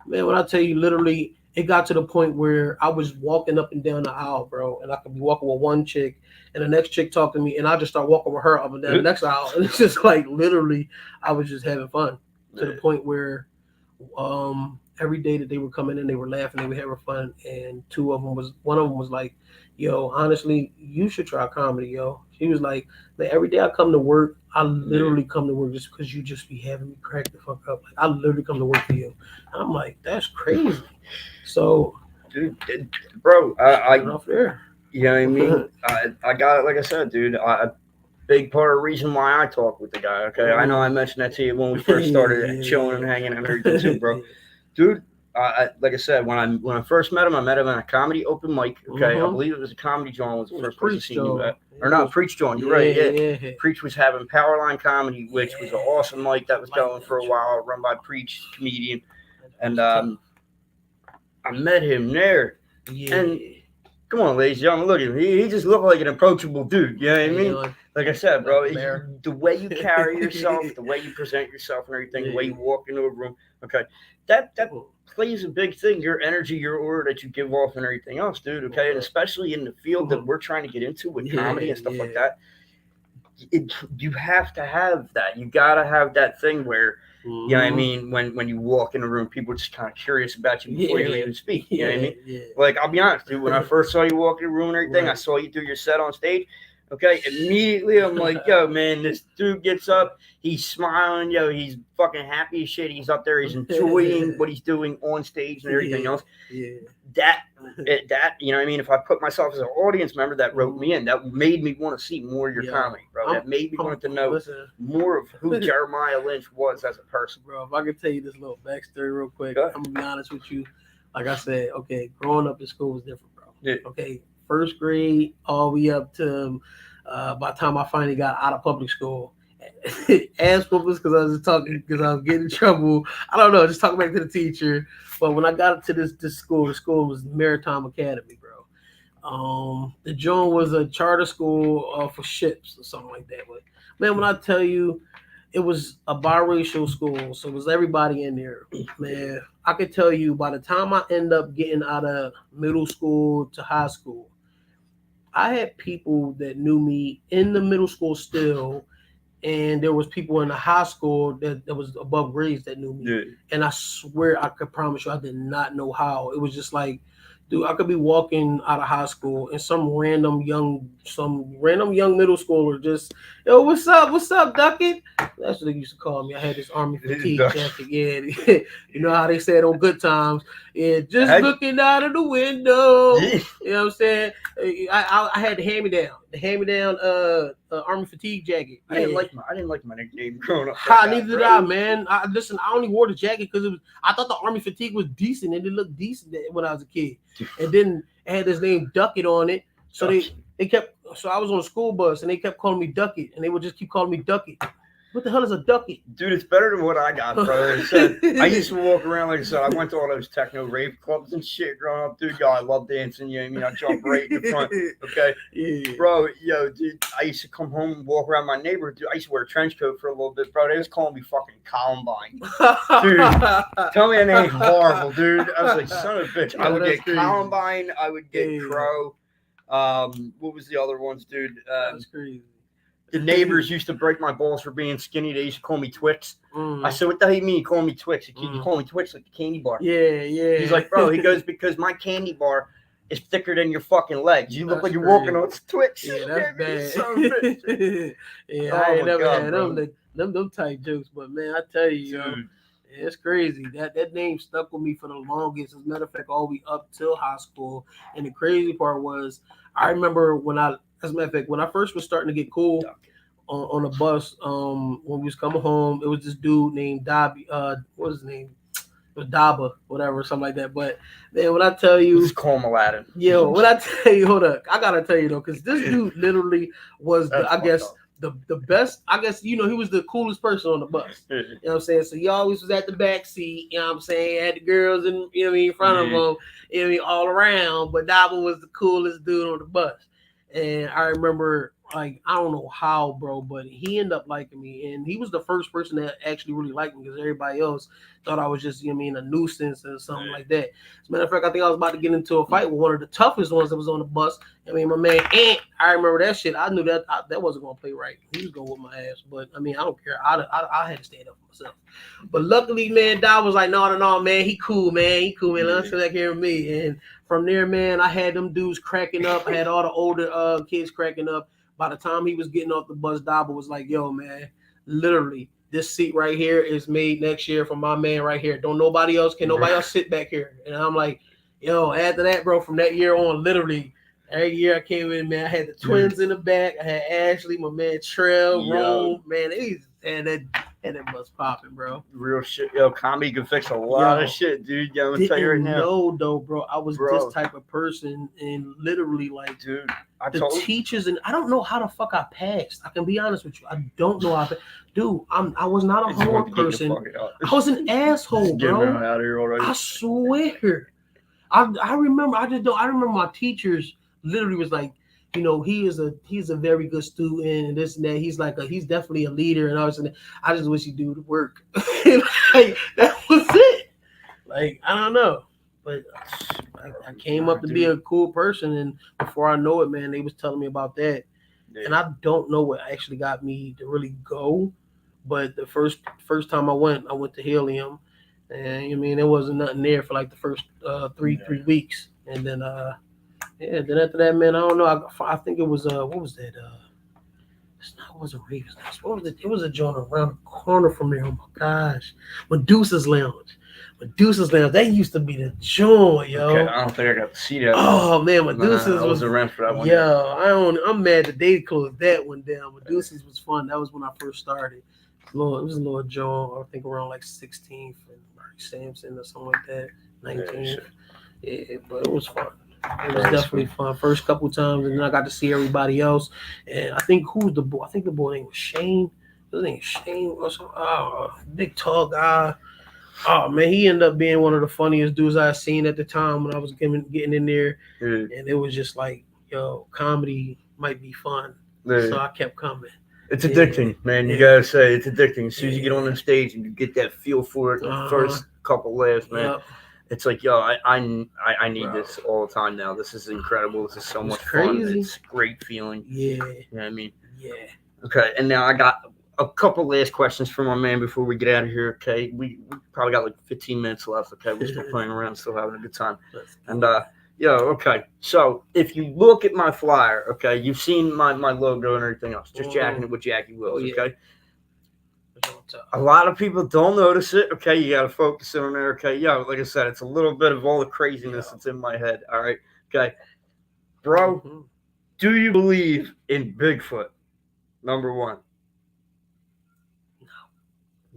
Speaker 2: Man, when I tell you, literally, it got to the point where I was walking up and down the aisle, bro, and I could be walking with one chick, and the next chick talked to me, and I just start walking with her up and down the next aisle, and it's just like literally, I was just having fun to the point where, every day that they were coming in, they were laughing, they were having fun, and one of them was like, "Yo, honestly, you should try comedy, yo." She was like, "Man, every day I come to work, I literally come to work just because you just be having me crack the fuck up. Like, I literally come to work for you." And I'm like, that's crazy. So,
Speaker 1: dude, bro, I
Speaker 2: off there.
Speaker 1: You know what I mean? I got it. Like I said, dude, a big part of the reason why I talk with the guy. Okay, I know I mentioned that to you when we first started chilling and hanging and everything too, bro. Dude, like I said, when I first met him in a comedy open mic. Okay, I believe it was a Comedy John was the first person seen you at. Or not, Preach John. You're right. Yeah. Preach was having Powerline Comedy, which was an awesome mic that was going for a while, run by Preach, comedian, and I met him there, and Come on, ladies and gentlemen, look at him. He just looked like an approachable dude. You know what I mean?
Speaker 2: Like,
Speaker 1: Like I said, bro,
Speaker 2: bear.
Speaker 1: the way you carry yourself, the way you present yourself and everything, the way you walk into a room, okay, that plays a big thing. Your energy, your aura that you give off and everything else, dude, okay? And especially in the field that we're trying to get into with comedy and stuff like that, you have to have that. You got to have that thing where, you know what I mean, when you walk in a room, people are just kind of curious about you before you even speak. You know what I mean?
Speaker 2: Yeah.
Speaker 1: Like, I'll be honest, dude, when I first saw you walk in the room and everything, I saw you do your set on stage. Okay, immediately I'm like, yo, man, this dude gets up, he's smiling, yo, he's fucking happy as shit. He's up there, he's enjoying what he's doing on stage and everything else.
Speaker 2: Yeah.
Speaker 1: That, you know what I mean? If I put myself as an audience member, that wrote me in. That made me want to see more of your comedy, bro. That made me want to know more of who Jeramiah Lynch was as a person.
Speaker 2: Bro, if I could tell you this little backstory real quick, I'm going to be honest with you. Like I said, okay, growing up in school was different, bro.
Speaker 1: Yeah.
Speaker 2: Okay, first grade all the way up to by the time I finally got out of public school. Ass whoopers because I was getting in trouble. I don't know, just talking back to the teacher. But when I got to this school, the school was Maritime Academy, bro. The joint was a charter school for ships or something like that. But man, when I tell you, it was a biracial school, so it was everybody in there. Man, I could tell you by the time I end up getting out of middle school to high school, I had people that knew me in the middle school still, and there was people in the high school that was above grades that knew me. Yeah. And I swear I could promise you I did not know how. It was just like, dude, I could be walking out of high school and some random young middle schooler just, yo, what's up, Duckett? That's what they used to call me. I had this Army fatigue jacket. Yeah, you know how they said on Good Times. Yeah, just looking out of the window. You know what I'm saying? I had the hand-me-down Army fatigue jacket.
Speaker 1: I didn't like my nickname growing up.
Speaker 2: Neither did I, man. I only wore the jacket because I thought the Army fatigue was decent and it looked decent when I was a kid. And then it had this name Duckett on it. So they kept. So I was on a school bus and they kept calling me Duckett, and they would just keep calling me Duckett. What the hell is a Duckett?
Speaker 1: Dude, it's better than what I got, bro. I used to walk around, like I said, I went to all those techno rave clubs and shit growing up, dude. Yo, I love dancing, you know what I mean? I jump right in the front, okay? Yeah. Bro, yo, dude, I used to come home and walk around my neighborhood. Dude, I used to wear a trench coat for a little bit, bro. They was calling me fucking Columbine. Dude, tell me that ain't horrible, dude. I was like, son of a bitch. I would get crazy. Columbine. I would get Crow. What was the other ones, dude?
Speaker 2: That's crazy.
Speaker 1: The neighbors used to break my balls for being skinny. They used to call me Twix. I said, what the hell you mean you call me Twix? You call me Twix like the candy bar.
Speaker 2: Yeah.
Speaker 1: He's like, bro, he goes, because my candy bar is thicker than your fucking legs. You look like you're walking on Twix.
Speaker 2: Yeah, that's bad.
Speaker 1: Yeah,
Speaker 2: I ain't never had them type jokes. But, man, I tell you, it's crazy. That name stuck with me for the longest. As a matter of fact, all the way up till high school. And the crazy part was, I remember when I first was starting to get cool on the bus, when we was coming home, it was this dude named Dobby. What was his name? It was Daba, whatever, something like that. But man, when I tell you,
Speaker 1: just call him Aladdin.
Speaker 2: Yo, when I tell you, hold up, I gotta tell you though, because this dude literally was, the best. I guess, you know, he was the coolest person on the bus. You know what I'm saying? So he always was at the back seat, you know what I'm saying? Had the girls in, you know what I mean, in front of him, you know what I mean, all around. But Daba was the coolest dude on the bus. And I remember, like, I don't know how, bro, but he ended up liking me. And he was the first person that actually really liked me, because everybody else thought I was just, you know what I mean, a nuisance or something like that. As a matter of fact, I think I was about to get into a fight with one of the toughest ones that was on the bus. I mean, my man Ant, I remember that shit. I knew that that wasn't going to play right. He was going to whoop my ass. But, I mean, I don't care. I had to stand up for myself. But luckily, man, Doc was like, no, man, he cool, man. Let's come back here with me. And from there, man, I had them dudes cracking up. I had all the older kids cracking up. By the time he was getting off the bus, Daba was like, yo, man, literally, this seat right here is made next year for my man right here. Nobody else sit back here. And I'm like, yo, after that, bro, from that year on, literally, every year I came in, man, I had the twins in the back. I had Ashley, my man, Trell, Rome, man, and it was popping, bro.
Speaker 1: Real shit. Yo, comedy can fix a lot of shit, dude. Yo, I'm gonna tell you right now.
Speaker 2: No, though, bro. I was this type of person, and literally, like,
Speaker 1: dude,
Speaker 2: teachers, and I don't know how the fuck I passed. I can be honest with you. I don't know how. Dude, I was not a homework person. I was an asshole, bro. Out of here already. I swear. I remember. I remember my teachers literally was like, he's a very good student and this and that. He's like he's definitely a leader and all this and that. I just wish he'd do the work. Like, that was it. Like, I don't know, but I came up to be a cool person, and before I know it, man, they was telling me about that, and I don't know what actually got me to really go, but the first time I went to Helium, and I mean, there wasn't nothing there for like the first three weeks, and then then after that, man, I don't know. I think it was what was that? It wasn't Ravens Nest. What was it? It was a joint around the corner from there. Oh my gosh, Medusa's Lounge. That used to be the joint, yo.
Speaker 1: Okay, I don't think I got to see that.
Speaker 2: Oh man, Medusa's
Speaker 1: was around for that one.
Speaker 2: Yeah, I'm mad that they closed that one down. Medusa's was fun. That was when I first started. It was a little joint. I think around like 16th and Mark Sampson or something like that. 19th. Yeah, but it was fun. It was definitely fun. First couple times, and then I got to see everybody else. And I think the boy? I think the boy name was Shane. His name was Shane or something. Oh, big tall guy. Oh man, he ended up being one of the funniest dudes I seen at the time when I was getting in there, and it was just like, yo, comedy might be fun, so I kept coming.
Speaker 1: It's addicting, man. You gotta say it's addicting. As soon as you get on the stage and you get that feel for it, the first couple laughs, man. It's like, yo, I need this all the time now. This is incredible. This is so much fun. It's a great feeling.
Speaker 2: Yeah.
Speaker 1: You know what I mean?
Speaker 2: Yeah.
Speaker 1: Okay, and now I got a couple last questions for my man before we get out of here. Okay, we probably got like 15 minutes left. Okay, we're still playing around, still having a good time. And okay. So if you look at my flyer, okay, you've seen my logo and everything else. Just jacking it with Jackie Wills. Okay. A lot of people don't notice it. Okay, you got to focus in on there. Okay, like I said, it's a little bit of all the craziness that's in my head. All right. Okay, bro, do you believe in Bigfoot? Number one.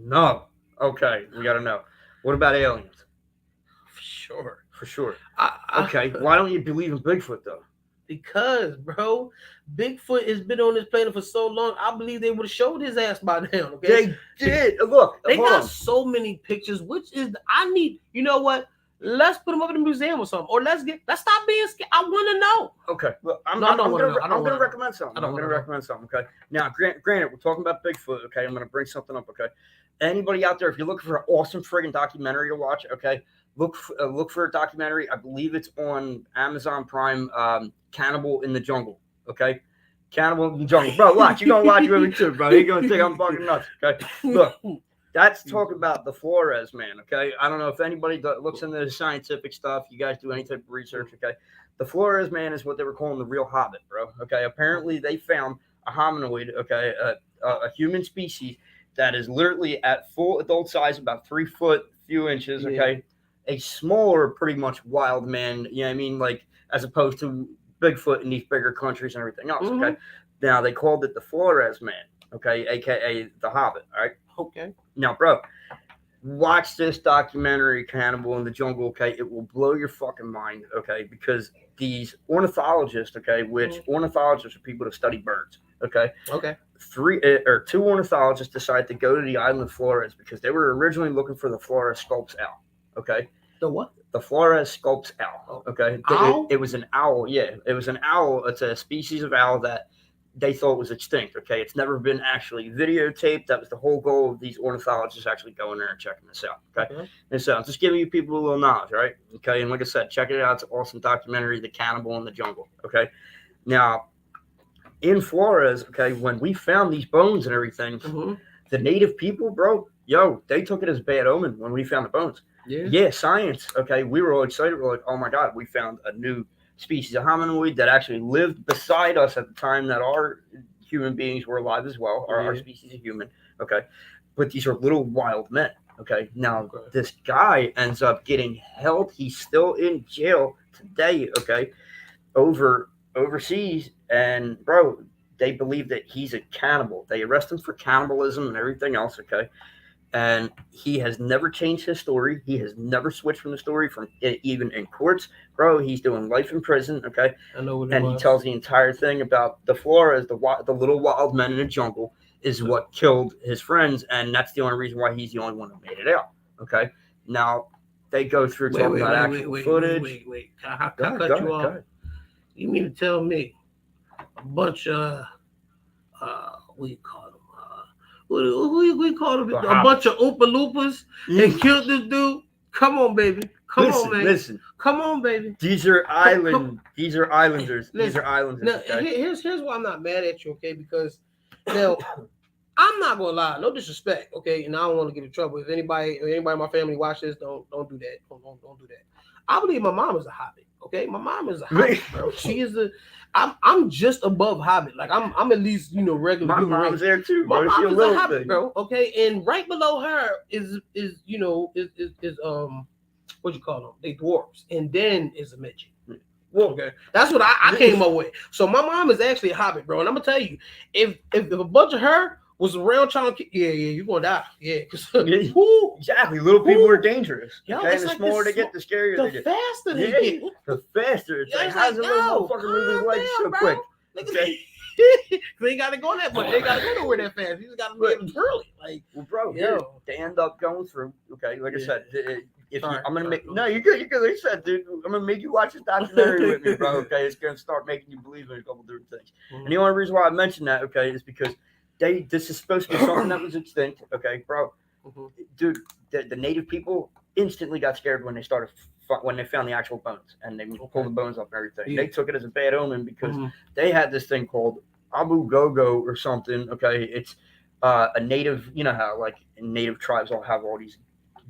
Speaker 1: No. Okay, we got to know. What about aliens? For sure. Okay, why don't you believe in Bigfoot, though?
Speaker 2: Because, bro, Bigfoot has been on this planet for so long, I believe they would have showed his ass by now, okay?
Speaker 1: They did. Look,
Speaker 2: they got so many pictures, you know what? Let's put them up in the museum or something. Or let's stop being scared. I want to know.
Speaker 1: Okay. Well, I'm going to recommend something. Okay. Now, granted, we're talking about Bigfoot. Okay. I'm going to bring something up. Okay. Anybody out there, if you're looking for an awesome friggin' documentary to watch, okay, look for a documentary. I believe it's on Amazon Prime, Cannibal in the Jungle. Okay. Cannibal in the Jungle. Bro, watch. You're going to watch it with me too, bro. You're going to think I'm fucking nuts. Okay. Look. That's talking about the Flores man, okay? I don't know if anybody looks into the scientific stuff. You guys do any type of research, okay? The Flores man is what they were calling the real hobbit, bro, okay? Apparently, they found a hominoid, okay, a human species that is literally at full adult size, about 3 foot, few inches, okay? A smaller, pretty much wild man, you know what I mean? Like, as opposed to Bigfoot in these bigger countries and everything else, okay? Now, they called it the Flores man, okay, a.k.a. the Hobbit, all right?
Speaker 2: Okay.
Speaker 1: Now, bro, watch this documentary, Cannibal in the Jungle, okay? It will blow your fucking mind, okay? Because these ornithologists, okay, which ornithologists are people that study birds, okay?
Speaker 2: Okay.
Speaker 1: 2 ornithologists decided to go to the island of Flores because they were originally looking for the Flores sculp's owl, okay?
Speaker 2: The what?
Speaker 1: The Flores sculp's owl, okay?
Speaker 2: Owl?
Speaker 1: It was an owl, yeah. It was an owl. It's a species of owl that they thought was extinct, okay? It's never been actually videotaped. That was the whole goal of these ornithologists actually going there and checking this out, okay? And so I'm just giving you people a little knowledge, right? Okay, and like I said, check it out. It's an awesome documentary, The Cannibal in the Jungle, okay? Now, in Flores, okay, when we found these bones and everything, the native people, bro, they took it as a bad omen when we found the bones. Yeah, science, okay? We were all excited. We're like, oh, my God, we found a new species of hominoid that actually lived beside us at the time that our human beings were alive as well, or our species of human, okay? But these are little wild men, okay? Now, this guy ends up getting held. He's still in jail today, okay, overseas. And, bro, they believe that he's a cannibal. They arrest him for cannibalism and everything else, okay? And he has never changed his story. He has never switched from the story, from even in courts. Bro, he's doing life in prison, okay?
Speaker 2: I know what
Speaker 1: and he tells the entire thing about the Flores, the little wild men in the jungle, is what killed his friends, and that's the only reason why he's the only one that made it out, okay? Now, they go through talking about actual footage.
Speaker 2: Wait. Can I cut you off? You mean to tell me a bunch of what you call them? Who you call them? A bunch of Oompa Loompas and killed this dude? Come on, baby. Come on, man.
Speaker 1: Listen.
Speaker 2: Come on, baby.
Speaker 1: These are These are islanders.
Speaker 2: Listen,
Speaker 1: these are islanders.
Speaker 2: Now,
Speaker 1: Okay?
Speaker 2: here's why I'm not mad at you, okay? Because now I'm not gonna lie, no disrespect, okay? And I don't want to get in trouble. If anybody in my family watch this, don't do that. Don't do that. I believe my mom is a hobbit. Okay, my mom is a hobbit, bro. She is a. I'm just above hobbit. Like I'm at least regular.
Speaker 1: My mom's there too,
Speaker 2: bro. My mom is a hobbit,
Speaker 1: thing.
Speaker 2: bro. Okay, and right below her is what you call them? They dwarves, and then is a midget. Well, okay, that's what I came up with. So my mom is actually a hobbit, bro. And I'm gonna tell you, if a bunch of her was around trying to, you're gonna die. Yeah,
Speaker 1: exactly. Little people are dangerous.
Speaker 2: Yo,
Speaker 1: okay? And the
Speaker 2: like
Speaker 1: smaller they get, the scarier they get.
Speaker 2: The faster they get.
Speaker 1: The faster. It's like, how's a little motherfucker move his legs so quick?
Speaker 2: Okay. They gotta go that much. They gotta go nowhere that fast. You just gotta be early. Like,
Speaker 1: well, bro, they end up going through. Okay, like I said, I'm gonna make you're good. Like I said, dude, I'm gonna make you watch this documentary with me, bro. Okay, it's gonna start making you believe in a couple different things. Mm-hmm. And the only reason why I mentioned that, okay, is because this is supposed to be something that was extinct. Okay, bro, dude, the native people instantly got scared when they found the actual bones and they pulled the bones off and everything. Yeah. They took it as a bad omen because they had this thing called Abu Gogo or something. Okay, it's a native. You know how like native tribes all have all these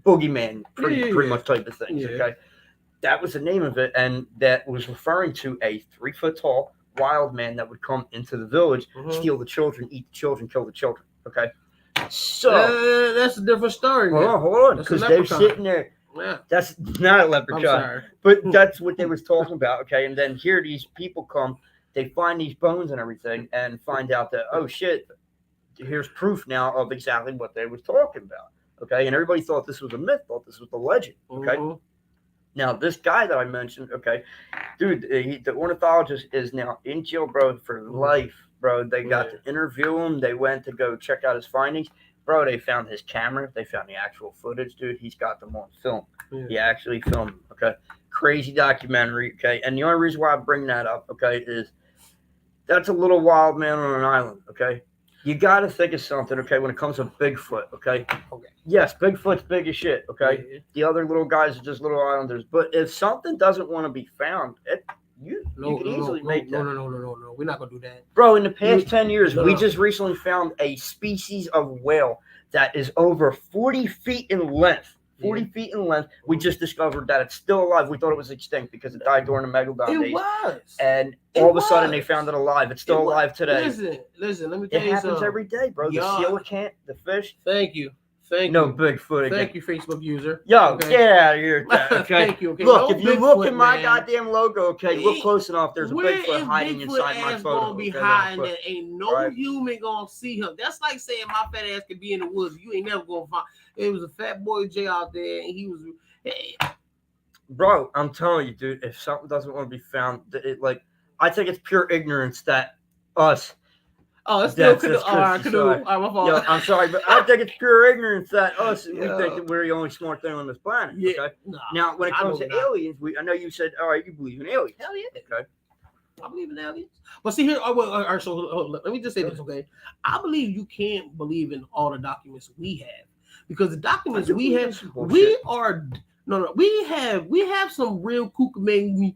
Speaker 1: boogeyman pretty much type of things. Yeah. Okay, that was the name of it, and that was referring to a 3 foot tall wild man that would come into the village, steal the children, eat the children, kill the children. Okay, so
Speaker 2: that's a different story.
Speaker 1: Hold on, because they're sitting there. Yeah. That's not a leprechaun, but that's what they was talking about. Okay, and then here these people come, they find these bones and everything, and find out that oh shit, here's proof now of exactly what they was talking about. Okay, and everybody thought this was a myth, thought this was the legend. Okay, now this guy that I mentioned, okay, dude, the ornithologist is now in jail, bro, for life, bro. They got to interview him. They went to go check out his findings. Bro, they found his camera. They found the actual footage, dude. He's got them on film. Yeah. He actually filmed them, okay? Crazy documentary, okay? And the only reason why I bring that up, okay, is that's a little wild man on an island, okay? You got to think of something, okay, when it comes to Bigfoot, okay? Yes, Bigfoot's big as shit, okay? Yeah. The other little guys are just little islanders. But if something doesn't want to be found, you can easily make that.
Speaker 2: No. We're not going to do that.
Speaker 1: Bro, in the past 10 years, we just recently found a species of whale that is over 40 feet in length. 40 feet in length. We just discovered that it's still alive. We thought it was extinct because it died during the megalodon days.
Speaker 2: It was.
Speaker 1: And all of a sudden, they found it alive. It's still alive today.
Speaker 2: Listen, let me tell you something.
Speaker 1: It happens every day, bro. The coelacanth, the fish.
Speaker 2: Thank you.
Speaker 1: No Bigfoot again.
Speaker 2: Thank you, Facebook user.
Speaker 1: Yo, get out of here. Okay?
Speaker 2: Thank you. Okay.
Speaker 1: Look, if you look at my goddamn logo, okay, look close enough. There's a Bigfoot hiding inside my photo.
Speaker 2: Gonna be hiding that ain't no human gonna see him. That's like saying my fat ass could be in the woods. You ain't never gonna find. It was a fat boy Jay out there, and he was. Hey.
Speaker 1: Bro, I'm telling you, dude. If something doesn't want to be found, I think it's pure ignorance that us.
Speaker 2: Oh, it's still canoe. My fault.
Speaker 1: Yo, I'm sorry, but I think it's pure ignorance that us, we think that we're the only smart thing on this planet. Yeah. Okay? Nah, now, when it comes to aliens, I know you said, all right, you believe in aliens.
Speaker 2: Hell yeah.
Speaker 1: Okay.
Speaker 2: I believe in aliens. But see here, so let me just say this, okay? I believe you can't believe in all the documents we have because the documents we have, we have some real kookamangy.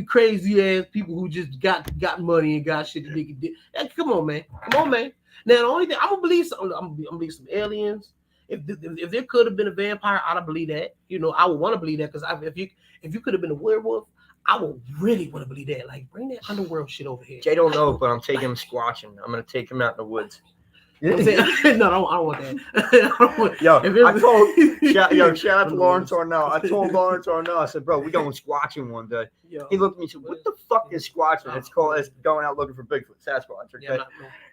Speaker 2: Crazy ass people who just got money and got shit that they can do. Come on, man. Now the only thing I'm gonna believe something. I'm gonna believe some aliens. If there could have been a vampire, I'd believe that. I would want to believe that because if you could have been a werewolf, I would really want to believe that. Like, bring that underworld shit over here.
Speaker 1: Jay don't know, but I'm taking him squatching. I'm gonna take him out in the woods.
Speaker 2: No, I don't want
Speaker 1: that. Shout out to Lawrence Arnell. I told Lawrence Arnell, I said, bro, we going squatching one day. He looked at me and said, what the fuck is squatching? It's going out looking for Bigfoot, Sasquatch, okay?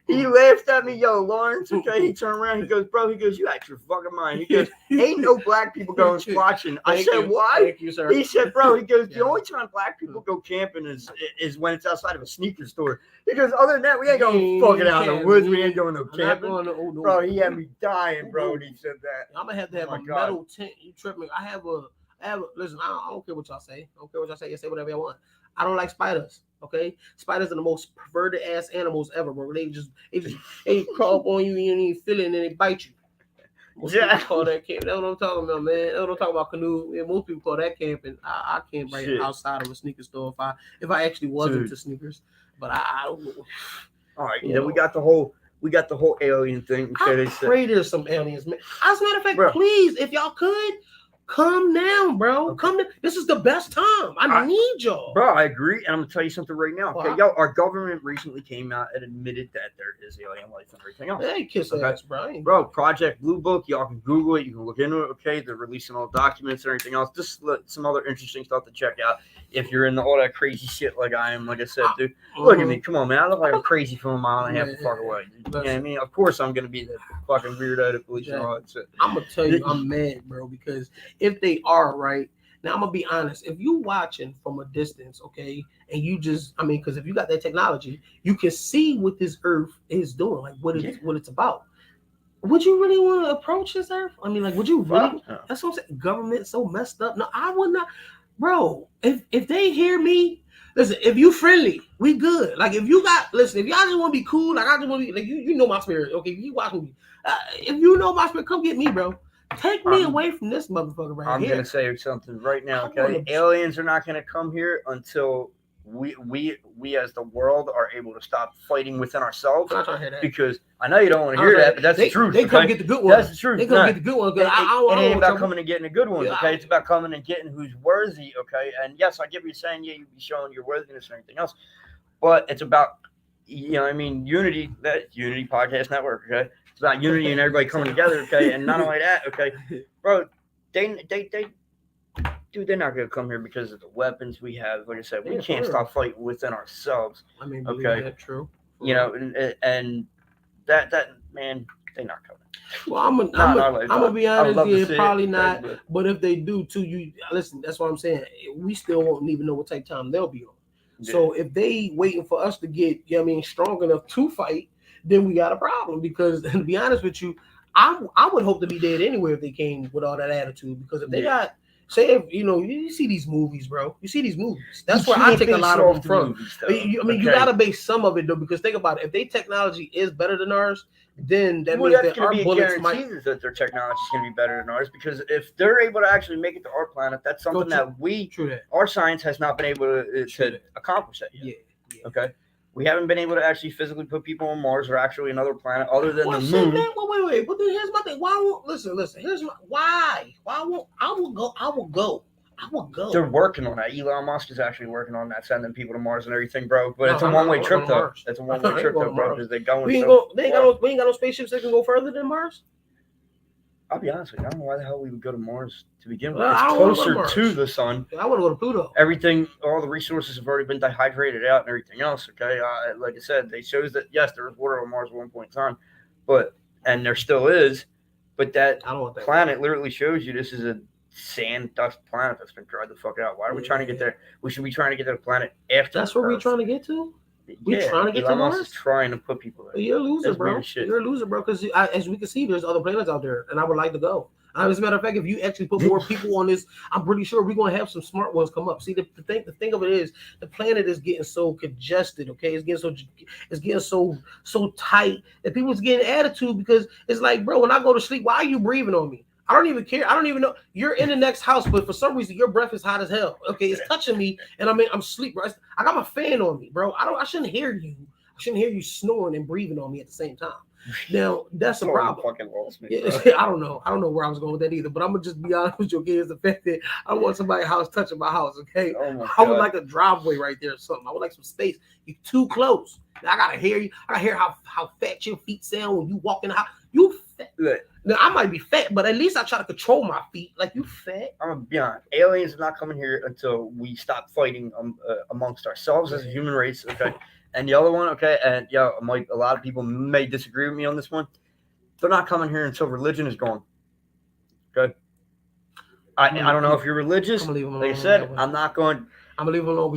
Speaker 1: He laughed at me, Lawrence, okay? He turned around, he goes, bro, you out your fucking mind. He goes, ain't no black people going squatching. I said, why?
Speaker 2: Thank you, sir.
Speaker 1: He said, bro, the only time black people go camping is when it's outside of a sneaker store. He goes, other than that, we ain't going fucking out in the woods. We ain't going no camping. Bro, he had me dying, bro, when he said that.
Speaker 2: I'm going to have to have a metal tent. You tripping? I have a listen, I don't care what y'all say. I don't care what y'all say. You say whatever you want. I don't like spiders. Okay, spiders are the most perverted ass animals ever, bro. They crawl up on you and you don't even feel it, and then they bite you. Most people call that camp. That's what I'm talking about, man. That's what I'm talking about, canoe. Yeah, most people call that camping. I camp right outside of a sneaker store if I actually was into sneakers. But I don't know.
Speaker 1: All right, then we got the whole alien thing.
Speaker 2: Okay, I pray there's some aliens, man. As a matter of fact, bro, please, if y'all could, come down, bro. Okay. Come down. This is the best time. I need y'all.
Speaker 1: Bro, I agree. And I'm going to tell you something right now. Okay, our government recently came out and admitted that there is alien life and everything else.
Speaker 2: Hey, kiss ass, Brian.
Speaker 1: Bro, Project Blue Book, y'all can Google it. You can look into it. Okay, they're releasing all documents and everything else. Just some other interesting stuff to check out if you're into all that crazy shit like I am. Like I said, dude, look at me. Come on, man. I look like I'm crazy from a mile and a half the fuck away. You know what I mean? Of course, I'm going to be the fucking weirdo at police and all that shit.
Speaker 2: I'm going to tell you, I'm mad, bro, because if they are right now, I'm gonna be honest. If you watching from a distance, okay, and you just, because if you got that technology, you can see what this Earth is doing, like what it's about. Would you really want to approach this Earth? I mean, like, would you really? That's what I'm saying. Government so messed up. No, I would not, bro. If they hear me, listen. If you friendly, we good. Like, if you got, listen. If y'all just want to be cool, like I just want to be, like you know my spirit. Okay, if you watching me, if you know my spirit, come get me, bro. Take me away from this motherfucker right
Speaker 1: here. I'm
Speaker 2: gonna
Speaker 1: say something right now, okay? Aliens are not gonna come here until we as the world are able to stop fighting within ourselves.
Speaker 2: I'm not trying to hear that.
Speaker 1: Because I know you don't want to hear that, but that's the truth.
Speaker 2: They come get the good ones.
Speaker 1: That's the truth.
Speaker 2: They come get the good ones.
Speaker 1: It ain't about coming and getting the good ones, okay? It's about coming and getting who's worthy, okay? And yes, I get what you're saying. Yeah, you'd be showing your worthiness and everything else, but it's about, unity. That Unity Podcast Network, okay? It's about unity and everybody coming together, okay? And not only that, okay, bro, they're not gonna come here because of the weapons we have. Like I said, we can't stop fighting within ourselves.
Speaker 2: Okay, that's true.
Speaker 1: And that man, they're not coming.
Speaker 2: Well, I'm gonna be honest here, probably not. But if they do, too, you listen. That's what I'm saying. We still won't even know what type of time they'll be on. Yeah. So if they waiting for us to get, strong enough to fight, then we got a problem. Because to be honest with you, I would hope to be dead anyway if they came with all that attitude. Because if they got, say, if you see these movies, bro. You see these movies. That's where I take a lot of them from. You gotta base some of it though, because think about it. If their technology is better than ours, then that means that our bullets might.
Speaker 1: That their technology is going to be better than ours, because if they're able to actually make it to our planet, that's something that our science has not been able to accomplish that yet. Yeah. Okay. We haven't been able to actually physically put people on Mars or actually another planet other than the moon.
Speaker 2: Wait. But then here's my thing. Why won't listen? Here's my why. Why won't I will go.
Speaker 1: They're working on that. Elon Musk is actually working on that, sending people to Mars and everything, bro. But it's a one-way trip, though. It's a one-way trip, though, bro. Because they're going.
Speaker 2: We ain't got no spaceships that can go further than Mars.
Speaker 1: I'll be honest with you. I don't know why the hell we would go to Mars to begin with. It's closer to the sun.
Speaker 2: I want to go to Pluto.
Speaker 1: Everything, all the resources have already been dehydrated out and everything else. Okay, like I said, they shows that yes, there was water on Mars at one point in time, and there still is, but that planet literally shows you this is a sand dust planet that's been dried the fuck out. Why are we trying to get there? We should be trying to get to the planet after.
Speaker 2: That's where we're trying to get to. We're trying to get to Mars.
Speaker 1: Is trying to put people there.
Speaker 2: You're a loser, bro. You're a loser, bro. Because as we can see, there's other planets out there, and I would like to go. As a matter of fact, if you actually put more people on this, I'm pretty sure we're gonna have some smart ones come up. See, the thing of it is, the planet is getting so congested. Okay, it's getting so tight that people's getting attitude, because it's like, bro, when I go to sleep, why are you breathing on me? I don't even care. I don't even know. You're in the next house, but for some reason your breath is hot as hell. Okay, it's touching me, and I'm asleep, bro. I got my fan on me, bro. I shouldn't hear you. I shouldn't hear you snoring and breathing on me at the same time. Now that's a problem.
Speaker 1: Fucking lost me,
Speaker 2: I don't know where I was going with that either. But I'm gonna just be honest with you, okay? It's the fact that I want somebody's house touching my house. Okay, I would like a driveway right there or something. I would like some space. You're too close. Now, I gotta hear you. I gotta hear how fat your feet sound when you walk in the house. You fat. Look. Now, I might be fat, but at least I try to control my feet. Like, you fat.
Speaker 1: I'm gonna be honest. Aliens are not coming here until we stop fighting amongst ourselves as a human race. Okay. And the other one, okay, and a lot of people may disagree with me on this one. They're not coming here until religion is gone. Okay. I don't know if you're religious. Like I said, I'm not going.
Speaker 2: I'm gonna leave them alone.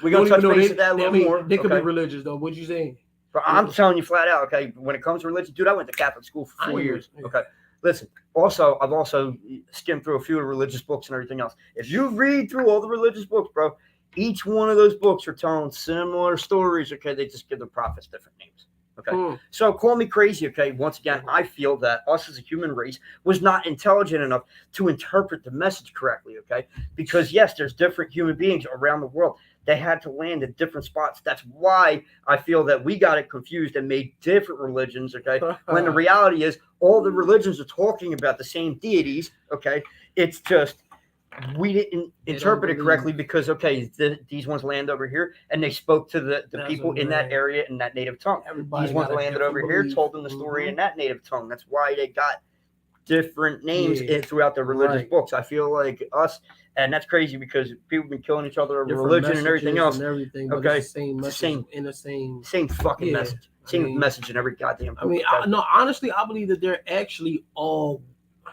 Speaker 1: We're gonna touch base with that a little more.
Speaker 2: They could be religious though. What you saying?
Speaker 1: But I'm telling you flat out, okay. When it comes to religion, dude, I went to Catholic school for 4 years. Okay. Listen. I've also skimmed through a few of the religious books and everything else. If you read through all the religious books, bro, Each one of those books are telling similar stories. Okay, they just give the prophets different names. Okay, so call me crazy. Okay, once again, I feel that us as a human race was not intelligent enough to interpret the message correctly. Okay, because yes, there's different human beings around the world. They had to land at different spots. That's why I feel that we got it confused and made different religions. Okay, when the reality is all the religions are talking about the same deities. Okay, it's just we didn't interpret it correctly because these ones land over here and they spoke to the people in that area in that native tongue. These ones landed over here, told them the story in that native tongue. That's why they got different names throughout the religious books. I feel like us, and that's crazy because people have been killing each other over religion and everything else.
Speaker 2: Okay, same message in the same
Speaker 1: fucking message, message in every goddamn book.
Speaker 2: No, honestly, I believe that they're actually all.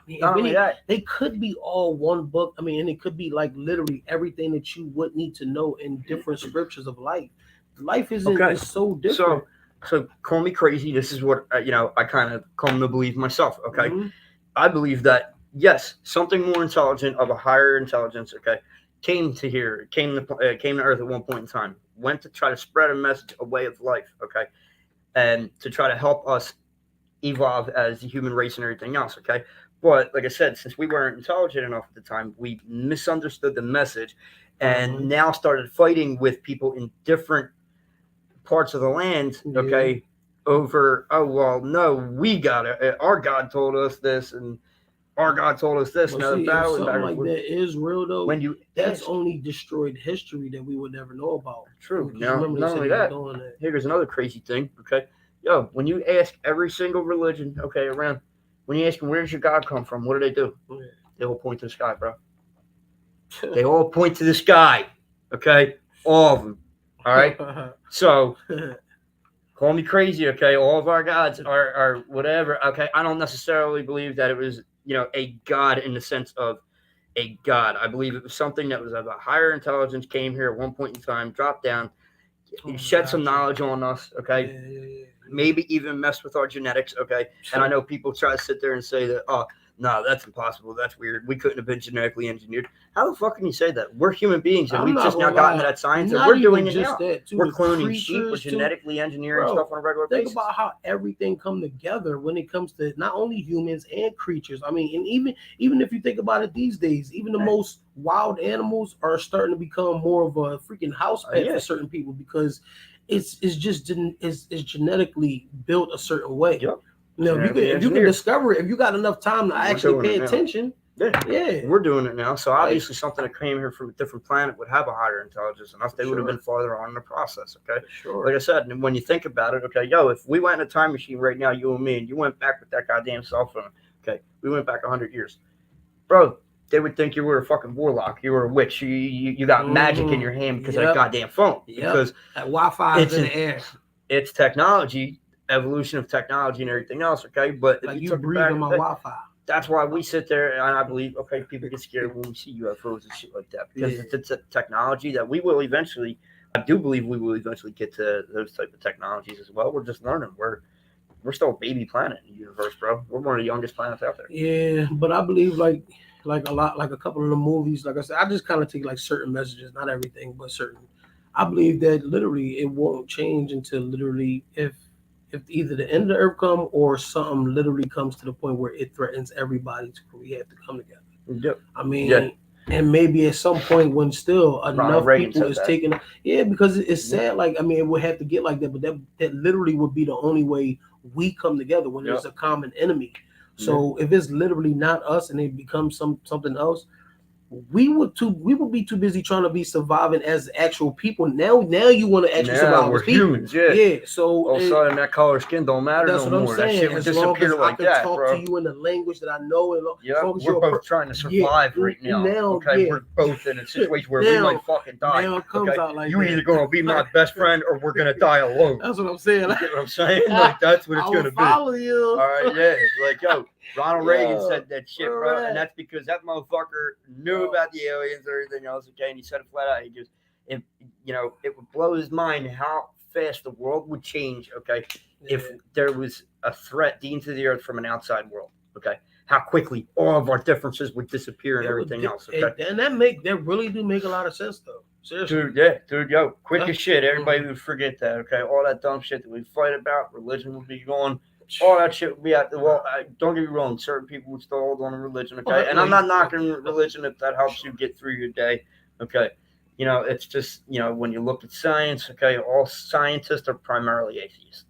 Speaker 2: They could be all one book. I mean, and it could be like literally everything that you would need to know in different scriptures of life. Life is so different.
Speaker 1: So call me crazy. This is what I kind of come to believe myself. Okay, I believe that yes, something more intelligent of a higher intelligence. Okay, came to Earth at one point in time. Went to try to spread a message, a way of life. Okay, and to try to help us evolve as the human race and everything else. Okay. But like I said, since we weren't intelligent enough at the time, we misunderstood the message and now started fighting with people in different parts of the land, okay, over, we got it. Our God told us this and our God told us this.
Speaker 2: Well, see, something like that is real, though. That's only destroyed history that we would never know about.
Speaker 1: True. Now, not only that, here's another crazy thing, okay? When you ask every single religion, okay, around, when you ask them, where's your God come from? What do? They all point to the sky, bro. They all point to the sky, okay? All of them, all right? So, call me crazy, okay? All of our gods are whatever, okay? I don't necessarily believe that it was, a God in the sense of a God. I believe it was something that was of a higher intelligence, came here at one point in time, dropped down, shed some knowledge on us, okay? Maybe even mess with our genetics, okay? And I know people try to sit there and say that, oh, no, that's impossible. That's weird. We couldn't have been genetically engineered. How the fuck can you say that? We're human beings, and we've just now gotten to that science, and we're doing it now. We're cloning sheep. We're genetically engineering stuff on a regular basis.
Speaker 2: Think about how everything come together when it comes to not only humans and creatures. I mean, and even if you think about it these days, even the most wild animals are starting to become more of a freaking house pet for certain people because it's genetically built a certain way.
Speaker 1: Yep.
Speaker 2: If you can discover it, if you got enough time to actually pay attention.
Speaker 1: We're doing it now. So obviously something that came here from a different planet would have a higher intelligence than us. They would have been farther on in the process, okay?
Speaker 2: Sure.
Speaker 1: Like I said, and when you think about it, okay, if we went in a time machine right now, you and me, and you went back with that goddamn cell phone, okay, we went back 100 years. Bro, they would think you were a fucking warlock. You were a witch. You got magic in your hand because of that goddamn phone. Because
Speaker 2: that Wi-Fi is in the air.
Speaker 1: It's technology, evolution of technology and everything else, okay? But
Speaker 2: like you breathe on my Wi-Fi.
Speaker 1: That's why we sit there and I believe, okay, people get scared when we see UFOs and shit like that because it's a technology that we will eventually, I do believe we will eventually get to those type of technologies as well. We're just learning. We're still a baby planet in the universe, bro. We're one of the youngest planets out there.
Speaker 2: Yeah, but I believe like a couple of the movies, like I said, I just kind of take like certain messages, not everything, but certain. I believe that literally it won't change until literally if either the end of the earth come or something literally comes to the point where it threatens everybody to where we have to come together.
Speaker 1: Yep.
Speaker 2: I mean, and maybe at some point when still enough people is taking, because it's sad. Like, I mean, it would have to get like that, but that literally would be the only way we come together when there's a common enemy. So if it's literally not us and it becomes something else, we would be too busy trying to be surviving as actual people. Now you want to actually survive
Speaker 1: we're
Speaker 2: as people.
Speaker 1: Humans, yeah.
Speaker 2: So
Speaker 1: all of a sudden that color of skin don't matter
Speaker 2: that's
Speaker 1: no
Speaker 2: what
Speaker 1: more.
Speaker 2: I'm saying.
Speaker 1: That shit would
Speaker 2: as
Speaker 1: disappear
Speaker 2: long as
Speaker 1: like
Speaker 2: I can
Speaker 1: that,
Speaker 2: talk
Speaker 1: bro.
Speaker 2: to you in the language that I know, and
Speaker 1: we're both trying to survive right now. Okay, we're both in a situation where we might fucking die.
Speaker 2: Now it comes out like
Speaker 1: you're either gonna be my best friend or we're gonna die alone.
Speaker 2: That's what I'm saying.
Speaker 1: You get what I'm saying? Like that's what it's gonna be.
Speaker 2: Follow you.
Speaker 1: All right, like Ronald Reagan said that shit, bro, and that's because that motherfucker knew about the aliens and everything else. Okay, and he said it flat out. He goes, it would blow his mind how fast the world would change. Okay, if there was a threat deemed to the earth from an outside world. Okay, how quickly all of our differences would disappear and everything else. Okay,
Speaker 2: and that really do make a lot of sense though. Seriously.
Speaker 1: Dude, yo, quick as shit. Everybody would forget that, okay? All that dumb shit that we fight about, religion would be gone. All that shit would be out. Well, don't get me wrong. Certain people would still hold on to religion, okay? And I'm not knocking religion if that helps you get through your day, okay? You know, it's just, you know, when you look at science, okay, all scientists are primarily atheists.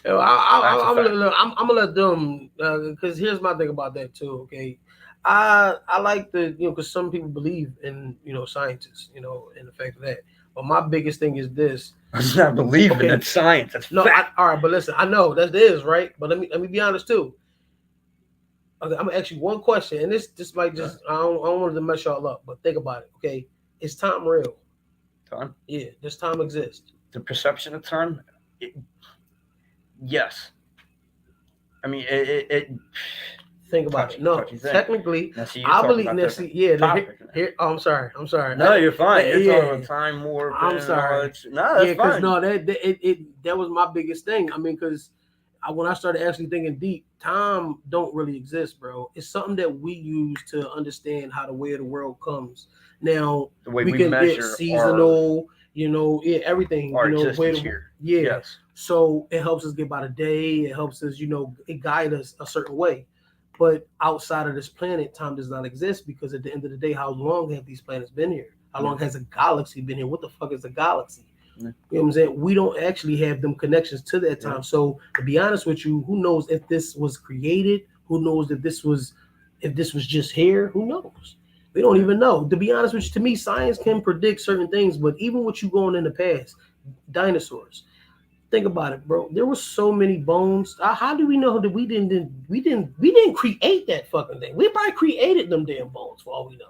Speaker 2: I'm gonna let them, because here's my thing about that too. Okay, I like the, you know, because some people believe in, you know, scientists, you know, and the fact of that. But my biggest thing is this:
Speaker 1: I'm not believing in science. That's
Speaker 2: no. All right, but listen, I know that is right, but let me be honest too. Okay, I'm gonna ask you one question, and this might just I don't want to mess y'all up, but think about it. Okay, is time real?
Speaker 1: Time?
Speaker 2: Yeah, does time exist?
Speaker 1: The perception of time? Yes. I mean, it
Speaker 2: think about it. No, technically, I believe. Here, oh, I'm sorry.
Speaker 1: No, you're fine. You're talking about time warp.
Speaker 2: I'm sorry.
Speaker 1: No, that's fine.
Speaker 2: No, that was my biggest thing. I mean, because when I started actually thinking deep, time don't really exist, bro. It's something that we use to understand how the way of the world comes. Now
Speaker 1: the way
Speaker 2: we can
Speaker 1: measure
Speaker 2: get seasonal, everything.
Speaker 1: Our existence here.
Speaker 2: Yeah.
Speaker 1: Yes.
Speaker 2: So it helps us get by the day. It helps us, it guide us a certain way. But outside of this planet, time does not exist, because at the end of the day, how long have these planets been here? How long has a galaxy been here? What the fuck is a galaxy? You know what I'm saying? We don't actually have them connections to that time. So to be honest with you, who knows if this was created? Who knows if this was just here? Who knows? We don't even know. To be honest with you, to me, science can predict certain things, but even what you going in the past, dinosaurs. Think about it, bro. There were so many bones. How do we know that we didn't create that fucking thing? We probably created them damn bones for all we know.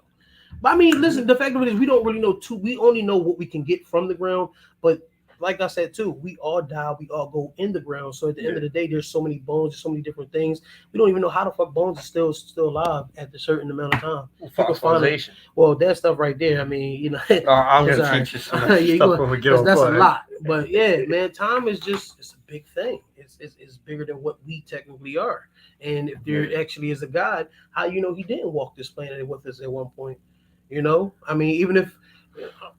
Speaker 2: But I mean, listen, the fact of it is we don't really know too. We only know what we can get from the ground. But like I said too, we all die. We all go in the ground. So at the end of the day, there's so many bones, so many different things. We don't even know how the fuck bones are still alive at a certain amount of time.
Speaker 1: Fossilization.
Speaker 2: Well, that stuff right there. I mean,
Speaker 1: I'm gonna teach you some stuff when we get on.
Speaker 2: That's a lot. But yeah, man, time is it's a big thing. It's bigger than what we technically are. And if there actually is a God, how he didn't walk this planet with us at one point? I mean, even if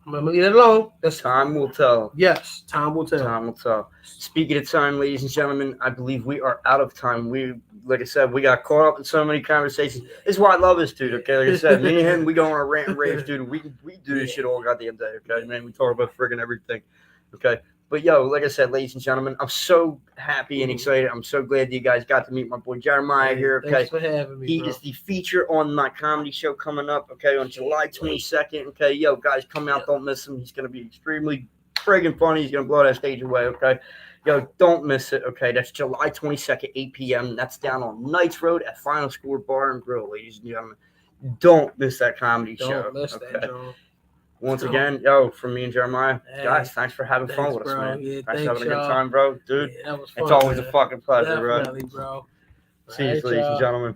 Speaker 2: I'm gonna leave that alone.
Speaker 1: Time will tell.
Speaker 2: Yes, time will tell.
Speaker 1: Time will tell. Speaking of time, ladies and gentlemen, I believe we are out of time. Like I said, we got caught up in so many conversations. This is why I love this dude. Okay, like I said, me and him, we go on a rant and rave, dude. We do this shit all goddamn day. Okay, man, we talk about friggin' everything. Okay. But yo, like I said, ladies and gentlemen, I'm so happy and excited. I'm so glad that you guys got to meet my boy Jeramiah here. Okay,
Speaker 2: thanks for having me.
Speaker 1: He is the feature on my comedy show coming up. Okay, on July 22nd. Okay, yo, guys, come out, don't miss him. He's gonna be extremely friggin' funny. He's gonna blow that stage away. Okay, yo, don't miss it. Okay, that's July 22nd, 8 p.m. That's down on Knights Road at Final Score Bar and Grill, ladies and gentlemen. Don't miss that comedy show.
Speaker 2: Don't miss that, John.
Speaker 1: Once again, from me and Jeremiah, guys, thanks for having fun with us, man.
Speaker 2: Yeah,
Speaker 1: thanks for having a good time, bro. Dude,
Speaker 2: that was fun,
Speaker 1: it's always a fucking pleasure,
Speaker 2: definitely, bro.
Speaker 1: See you, ladies and gentlemen.